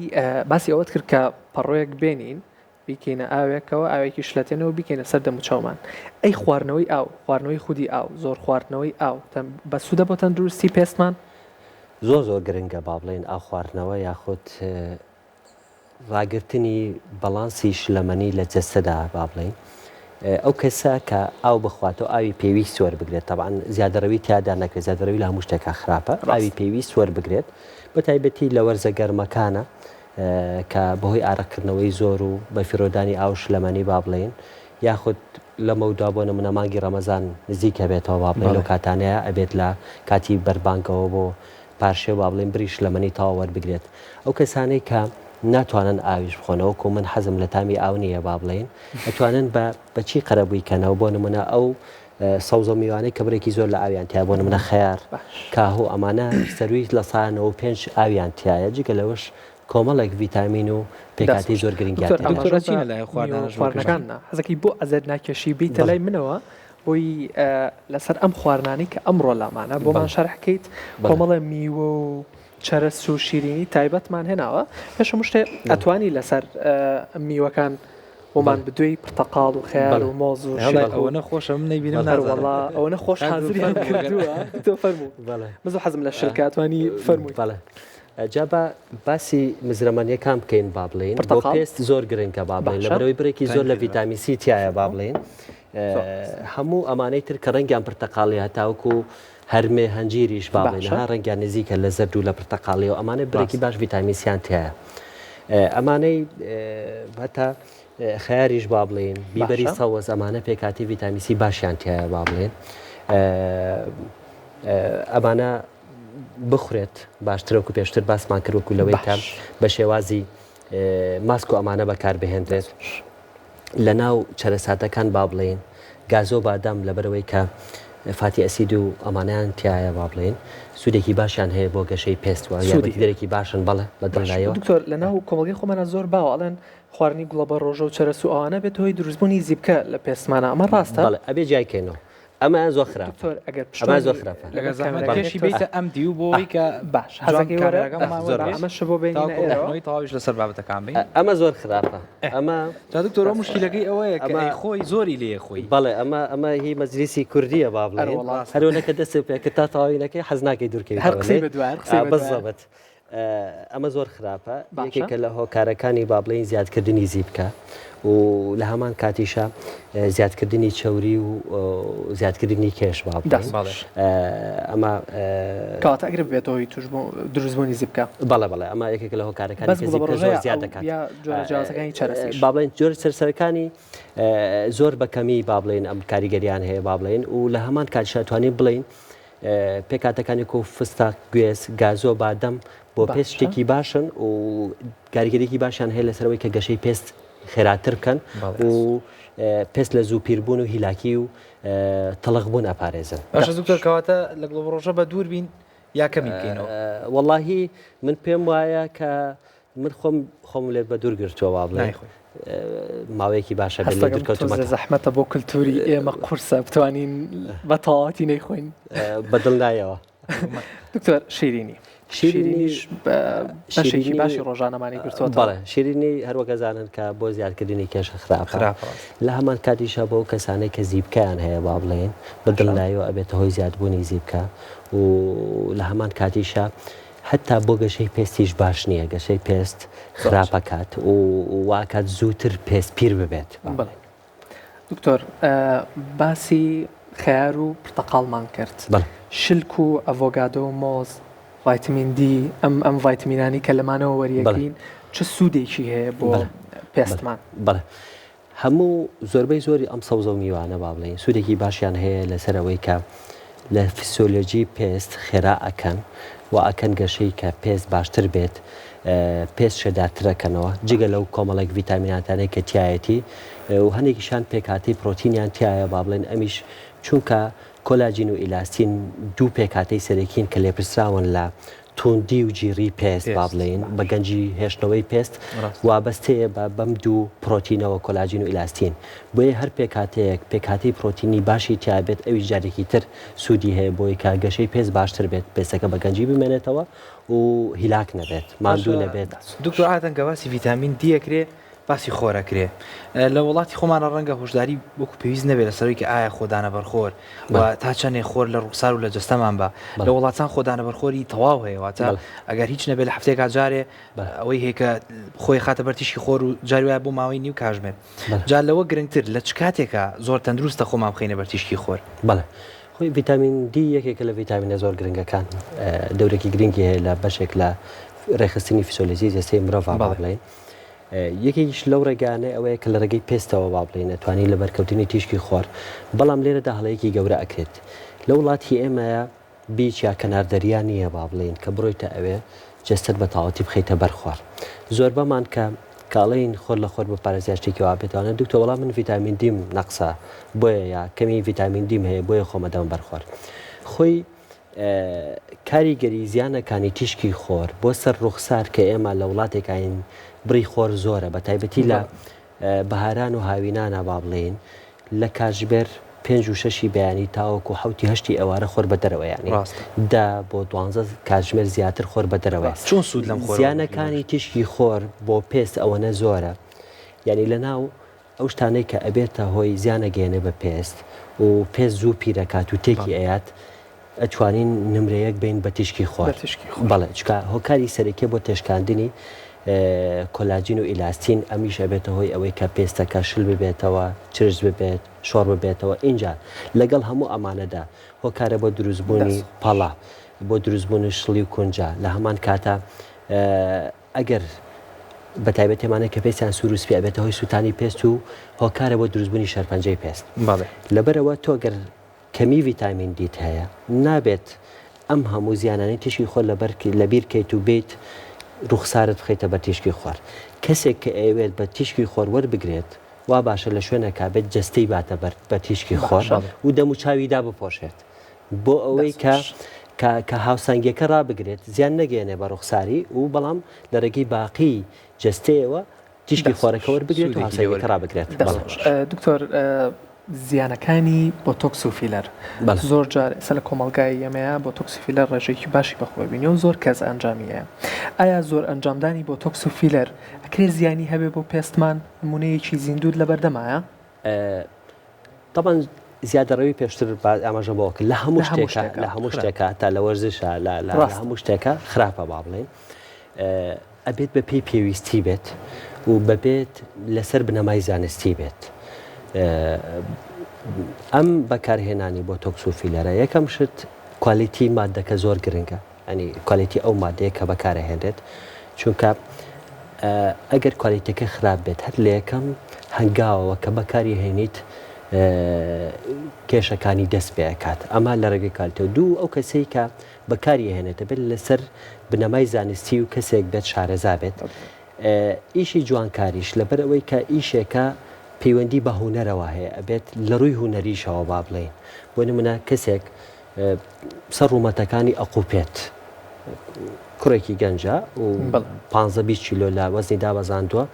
باسی ئەوەت کرد کە پەڕۆیەک بێنین بیکەینە ئاوێکەوە ئاوێکی شلەتێنەوە بیکەینە سەر دەم و چاومان ئەی خواردنەوەی ئاو خواردنەوەی خودی ئاو زۆر خواردنەوەی ئاو بە سوودە بۆ تەندروستی پێستمان زۆر گرنگە با بڵێن ئاو خواردنەوە یاخود ڕاگررتنی بەڵانسی شلەمەنی لە جەستەدا با بڵێن ئەو کەسە کە ئاو بخواتەوە ئاوی پێویست سوەر بگرێت تەبعاً زیادەڕەوی تیادا نەکرێت زیادەڕەوی لە هەموو شتێکە خراپە ئاوی پێویست سوەر بگرێت بە تایبەتی لە وەرزە گەرمەکانە کە بەهۆی ئارەکردنەوەی زۆر و بە فیرۆدانی ئاو شلەمەنی با بڵێن یاخود لە مەودا بۆ نمونە مانگی ڕەمەزان نزیکە بێتەوە با بڵێن لەو کاتانەیە ئەبێت لە کاتی بەربانکەوە بۆ پارشێ با بڵێن بری شلەمەنی تاوا وەربگرێت ئەو کەسانەی کە ناتوانن ئاویش بخۆنەوە و من حەزم لە تامی ئاو نییە با بڵێن ئەتوانن بەچی قەرەبووی کەنەوە بۆ نمونە ئەو سەوزە میوانەی کە برێکی زۆر لە ئاویان تیا بۆ نمونە خەیار کاهو ئەمانە سەروی لە ساانەوە 5 ئاویان تایە جگە لەوەش کۆمەڵێک ڤیتامین و پێکاتی زۆر گرنگیان خواردنەکاننا حەزەکەی بۆ ئەزەر ناکێشی بیتە لای منەوە بۆی لەسەر ئەم خواردنانی کە ئەمڕۆ لامانە بۆمان شەرحکەیت کۆمەڵە میوە و چەرەس و شیرینی تایبەتمان هێناوە پێشە شتێ ئەتوانی لەسەر میوەکان بۆمان بدوێی پرتەقاڵ و خیال و مۆز و ئەوە نەخۆشە من نەیبینم ئەوە نەخۆش حازریان کردووە تۆ فەرموو مەزوو حەزم لە شرکاتوانی فەرمووی جابە باسی مزرەمەنیەکان بکەین با بڵێن بۆ پێست زۆر گرنگکە با بڵێن لەبەرەوەی برێکی زۆر لە ڤیتامی سی تایە با بڵێن هەموو ئەمانەی تر کە ڕەنگیان پرتەقاڵی هەتاوکو هەرمێ هەنجیریش با بڵێن ها ڕەنگیان نزیکە لە زەرد و لە پرتەقاڵیەوە ئەمانە برێکی باش ڤیتامینسیان تایە ئەمانەی هەتا خەیاریش با بڵێن بیبەری سەوەز ئەمانە پێکاتی ڤیتامیسی باشیان تایە با بڵێن ئەمانە بخورێت باشترەوەکو پێشتر باسمان کردوەکو لەوەی کە بە شێوازی ماسک و ئەمانە بەکار بهێنرێت لە ناو چەرەساتەکان با بڵێن گازۆ بادام لەبەرەوەی کە فاتی ئەسید و ئەمانیان تایە با بڵێن سوودێکی باشیان هەیە بۆ گەشەی پێستوە یاەرێکی باشن بەڵێ بە دڵایەوە دکتۆر لە ناو کۆمەڵگەی خۆمانە زۆر باوەڵێن خواردنی گوڵە بە ڕۆژە و چەرەس و ئەوانە بێت هۆی دروستبوونی زیبکە لە پێستمانە ئەمە ڕاستە بەڵێ ئەبێ جایکەینەوە ئەمە زۆر خراپ ئەمە زۆر خراپە لەگەڵ بیتە ئەم دی و بۆی کە باش ئەمەش بۆ بینەوەی تاویش لەسەر بابەتەکان بین ئەمە زۆر خراپە ئەمە دکتۆرە مشکلەکەی ئەوەیە کە خۆی زۆری لێ خۆی بەڵێ ئەمە هی مەجلیسی کوردیە با بڵێن هەرۆنەکە دەست پێ کە تا تاوینەکەی حەز ناکەی دوورکەوی بەزەبەت ئەمە زۆر خراپە یەکێکە لە هۆکارەکانی با بڵێن زیادکردنی زیبکە و لە هەمان کاتیشە زیادکردنی چەوری و زیادکردنی کێش با ئەمە کاتەگرێت بێتەوەی توش دروستبوونی زیبکە بەڵێ بەڵێ ئەمە یەکێک لە هۆکارەکانی زۆر زیاد دەکات با بڵێن جۆرە سەرسەرەکانی زۆر بەکەمی با بڵێن ئەم کاریگەریان هەیە با بڵێن و لە هەمان کاتیشە توانین بڵێن پێکاتەکانی و فستاق گوێز گازۆ بادەم بۆ پێستێکی باشن و کاریگەرێکی باشیان هەیە لەسەرەوەی کە گەشەی پێست خێراتر بکەن و پێست لە زوو پیربوون و هیلاکی و تەڵەقبوون ئەپارێزن زووتر کەواتە لە گڵۆ ڕۆژە بە دوور بین یا کەمی بکەینەوە وەڵاهی من پێم وایە کە من خۆم لێت بە دوور گرتووە بڵێ ماوەیەکی باشە زەحمەتە بۆ کللتوری ئێمە قورسە بتوانین بە تەواتی نەیخۆین بەدڵ نایەوە دکتۆر شیرینی شیرینیش بەشێکی باشی ڕۆژانەمانی گرتووە بەڵێ شیرینی هەروەکەزانن کە بۆ زیادکردنی کێشە خراپ لە هەمان کاتیشە بۆ کەسانەی کە زیبکەیان هەیە با بڵێن بەدڵنایەوە ئەبێتە هۆی زیادبوونی زیبکە و لە هەمان کاتیشە هەتا بۆ گەشەی پێستیش باش نییە گەشەی پێست خراپەکات و واکات زووتر پێست پیر ببێت دکتۆر باسی خەیار و پرتەقاڵمان کرد شلک و ئەڤۆگادۆ و مۆز ڤایتمین دی ئەم ڤایتمینانی کە لەمانەوە وەریەکەین چه سوودێکی هەیە بۆ پێستمان بەڵێ هەموو زۆربەی زۆری ئەم سەوزە و میوانە با بڵێن سوودێکی باشیان هەیە لەسەرەوەی کە لە فیسیۆلۆژی پێست خێرا ئەکەن و ئەکەن گەشەی کە پێست باشتر بێت پێست شێدارترەکەنەوە جگە لەو کۆمەڵێک ڤیتامیناتانەی کە تایەتی و هەندێکیشان پێکاتی پرۆتینیان تایە با بڵێن ئەمیش چونکە کۆلاجین و ئیلاستین دوو پێکاتەی سەرەکین کە لێپرسراون لە توندی و جیری پێست با بڵێن بە گەنجی هێشتنەوەی پێست وابەستەیە بە بەم دوو پرۆتینەوە کۆلاجین و ئیلاستین بۆیە هەر پێکاتەیەک پێکاتی پرۆتینی باشی تیابێت ئەوی جارێکی تر سوودی هەیە بۆی کە گەشەی پێست باشتر بێت پێستەکە بە گەنجی بمێنێتەوە و هیلاک نەبێت ماندوو نەبێت. دکتۆر ئادەن کە باسی ڤیتامین دیەکرێ باسی خۆرەکرێ لە وڵاتی خۆمانە ڕەنگە هۆشداری وەکو پێویست نەبێت لەسەرەوەی کە ئایا خۆدانە بەرخۆر و تا چەندێ خۆر لە ڕوخسار و لە جەستەمان بە لە وڵاتان خۆدانە بەرخۆری تەواو هەیەواتە ئەگەر هیچ نەبێت لە هەفتێکا جارێ ئەوەی هەیەکە خۆی خاتە بەرتیشی خۆر و جاری وایە بۆ ماوەی نیو کاژمێت جار لەوە گرنگتر لە چ کاتێکە زۆر تەندروستە خۆمان بخینە بەرتیشکی خۆر. بەڵێ خۆی ڤیتامین دی یەکێکە لە ڤیتامینە زۆر گرنگەکان دەورێکی گرنگی هەیە لە بەشێک لە ڕێخستنی فیسیۆلۆژی جەستەی مرۆڤ بڵێن یەکێکیش لەو ڕێگانە ئەوەیە کە لە ڕێگەی پێستەوە با بڵێن نەتوانانی لە بەرکەوتنی تیشکی خۆر بەڵام لێرەدا هەڵەیەکی گەورە ئەکرێت لە وڵاتی ئێمەیە بیچ یا کەناردەریا نییە با بڵێن کە بڕۆیتە ئەوێ جەستت بە تاواتی بخەیتە بەرخوار زۆر بەمان کە کاڵین خۆر لە خۆر بە پارێزیاشتێکی وابێتوانە دوکتۆر وەڵام من ڤیتامین دیم نەقسە بۆیە یا کەمی ڤیتامین دیم هەیە بۆیە خۆمەدەم بەرخوار خۆی کاریگەری زیانەکانی تیشکی خۆر بۆ سەر ڕوخسار کە ئێمە لە وڵاتێکین بڕی خۆر زۆرە بە تایبەتی لە بەهاران و هاوینانە با بڵێن لە کاتژمێر 5 و 6 بەیانی تاوەکو حوتی هەشتی ئێوارە خۆر بە دەرەوەیانی دا بۆ 12 کاتژمێر زیاتر خۆر بە دەرەوە چۆن سوود لەم زیانەکانی تیشکی خۆر بۆ پێست ئەوەنە زۆرە یعنی لە ناو ئەو شتانەی کە ئەبێتە هۆی زیانەگەێنێ بە پێست و پێست زوو پیرەکات و تێکی ئەیات ئەتوانین نمرەیەک بین بە تیشکی خۆر بەڵێ چکە هۆکاری سەرەکیە بۆ تێشکاندنی کۆلاجین و ئیلاستین ئەمیش ئەبێتە هۆی ئەوەی کە پێستەکە شل ببێتەوە چرج ببێت شۆڕ ببێتەوە اینجا لەگەڵ هەموو ئەمانەدا هۆکارە بۆ دروستبوونی پەڵا بۆ دروستبوونی شڵی و کونجا لە هەمان کاتە ئەگەر بە تایبەت تێمانە کە پێستیان سوروسپی ئەبێتە هۆی سووتانی پێست و هۆکارە بۆ دروستبوونی شەرپەنجەی پێست لەبەرەوە تۆ گەر کەمی ڤیتامین دیت هەیە نابێت ئەم هەموو زیانانی تیشکی خۆر لە بیرکەیت و بیت ڕوخسارت بخەیتە بە تیشکی خۆر کەسێک کە ئەوێت بە تیشکی خۆر وەربگرێت وا باشە لە شوێنەکە بێت جەستەی باتە بە تیشکی خۆر و دەموچاویدا بپۆشێت بۆ ئەوەی کە هاوسانگیەکە ڕابگرێت زیان نەگەێنێ بە ڕوخساری و بەڵام لە ڕێگەی باقی جەستەیەوە تیشکی خۆرەکە وەربگرێت و هاوسانگیەکە ڕابگرێت. دکتۆر زیانەکانی بۆ تۆکس و فیلەر زۆر جار سە لە کۆمەلگای ئێمەیە بۆ تۆکس و فیلەر ڕێژێکی باشی بەخۆبینی و زۆر کەس ئەنجامیە ئایا زۆر ئەنجامدانی بۆ تۆکس و فیلەر ئەکرێ زیانی هەبێ بۆ پێستمان نمونەیەکی زیندوود لە بەردەمایە طبعا زیادەڕەوی پێشتر ئاماژە بۆکە لە هەموو شتێکە تا لە وەرزشە لە هەموو شتێکە خراپە با بڵێن ئەبێت بە پێی پێویستی بێت و بەبێت لەسەر بنەمای زانستی بێت ئەم بەکارهێنانی بۆ تۆکس و فیلەرە یەکەم شت کوالیتی مادەکە زۆر گرنگە ئەنی کوالیتی ئەو مادەیە کە بەکارهێنرێت چونکە ئەگەر کوالیتەکە خراپ بێت هەر لە یەکەم هەنگاوەوە کە بەکاری هێنیت کێشەکانی دەست پێکات ئەمە لە ڕێگەی کالیتەوە دوو ئەو کەسەی کە بەکاری هێنێتە بێت لەسەر بنەمای زانستی و کەسێک بێت شارەزا بێت ئیشی جوانکاریش لەبەر ئەوەی کە ئیشێکە پەیوەندی بە هوەرەوە هەیە ئەبێت لە ڕووی هوەریشەوە با بڵێن بۆ نمونە کەسێک سەر ڕوومەتەکانی ئەقوپێت کوڕێکی گەنجە و 15 کیلۆ لە وەزنی دابەزاندووە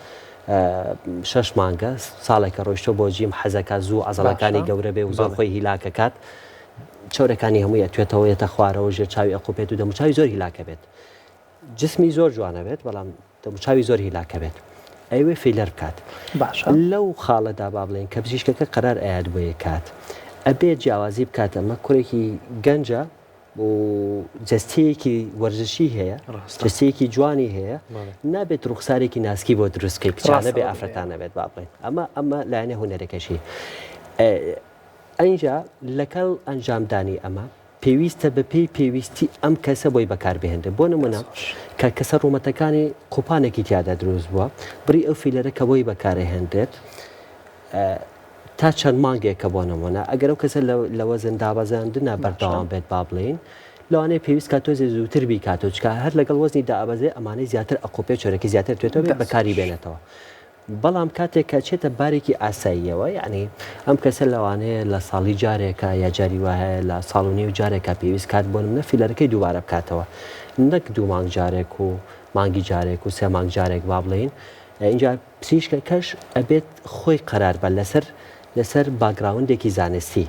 6 مانگە ساڵێکە ڕۆیشتۆ بۆ جیم حەزەکە زوو عەزەڵەکانی گەورە بێ و زۆر خۆی هیلاکەکات چۆرەکانی هەمووی ئەتوێتەوە یەتە خوارەوە ژێر چاوی ئەقوپێت و دەموچاوی زۆر هیلاکە بێت جسمی زۆر جوانە بێت بەڵام دەموچاوی زۆر هیلاکە بێت ئەوێ فیلەر بکات لەو خاڵەدا با بڵێن کە پزیشکەکە قەرار ئاات بۆ یە کات ئەبێت جیاوازی بکاتە ئەمە کوڕێکی گەنجە و جەستەیەکی وەرزشی هەیە جەستەیەکی جوانی هەیە نابێت ڕوخسارێکی ناسکی بۆ دروستکەی کچانە بێ ئافرەتانە بێت با بڵێن ئەمە لایەنە هوەرەکەشی ئەینجا لەگەڵ ئەنجامدانی ئەمە پێویستە بە پێی پێویستی ئەم کەسە بۆی بەکاربهێنرێت بۆ نمونە کە کەسە ڕوومەتەکانی قوپانێکی تیادا دروست بووە بڕی ئەو فیلەرە کە بۆی بەکارهێنرێت تا چەند مانگێکە بۆ نمونە ئەگەر ئەو کەسە لە وەزن دابەزاندنە بەردەوام بێت با بڵین لەوانەیە پێویست کات تۆزێ زووتر بی کاتۆ چکە هەر لەگەڵ وەزنی دابەزێ ئەمانەی زیاتر ئەقۆپێ چۆرەکی زیاتر توێتەوە بێت بەکاری بێنێتەوە بەڵام کاتێک کە چێتە بارێکی ئاساییەوە یعنی ئەم کەسە لەوانەیە لە ساڵی جارێکە یا جاری وایە لە ساڵونی و جارێکە پێویست کات بۆ منە فیلەرەکەی دووبارە بکاتەوە نەک دوو مانگ جارێک و مانگی جارێک و سێ مانگ جارێک با بڵین اینجا پزیشکە کەش ئەبێت خۆی قەرار بە لەسەر باگراوندێکی زانستی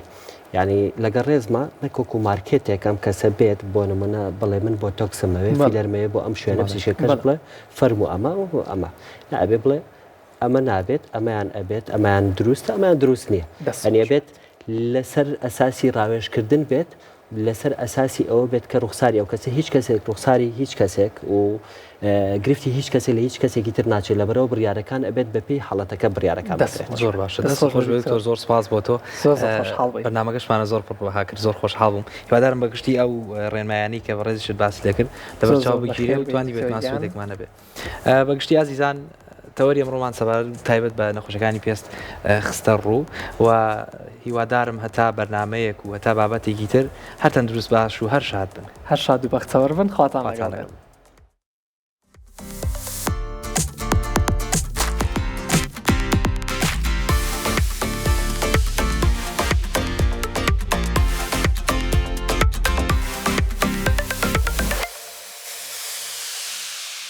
یعنی لەگەڵ ڕێزمە نەکۆکو مارکێتێک ئەم کەسە بێت بۆ نمونە بڵێ من بۆ تۆکسمەوێ فیلەرمەیە بۆ ئەم شوێنە پزیشکەکەش بڵێ فەرمو ئەمە و ئەمە ئەبێ بڵێ ئەمە نابێت ئەمەیان ئەبێت ئەمایان دروستە ئەمایان دروست نییە ئەنیە بێت لەسەر ئەساسی ڕاوێژکردن بێت لەسەر ئەساسی ئەوە بێت کە ڕوخساری ئەو کەسە هیچ کەسێک ڕوخساری هیچ کەسێک و گرفتی هیچ کەسێک لە هیچ کەسێکی تر ناچێت لەبەرەوە بڕیارەکان ئەبێت بەپێی حڵەتەکە بڕیارەکان زۆر باشە زۆر سپاس بۆ تۆ بەرنامەکەشمانە زۆر پڕبها کرد زۆر خۆشحاڵ بووم هیوادارم بەگشتی ئەو ڕێنمایانی کە بەڕێزیشت باسی دەکرد لەبەرچاو بگیرێ و توانی بێتمان سوودێکمانە بێت بەگشتی ئازیزان تەوەری ئەمڕۆمان سەبار تایبەت بە نەخۆشەکانی پێست خستە ڕوو و هیوادارم هەتا بەرنمەیەک و هەتا بابەتێکی تر هەر تەندروست باش و هەر شاد بن هەر شاد و بەختەوەر بن خواتان لەگەڵ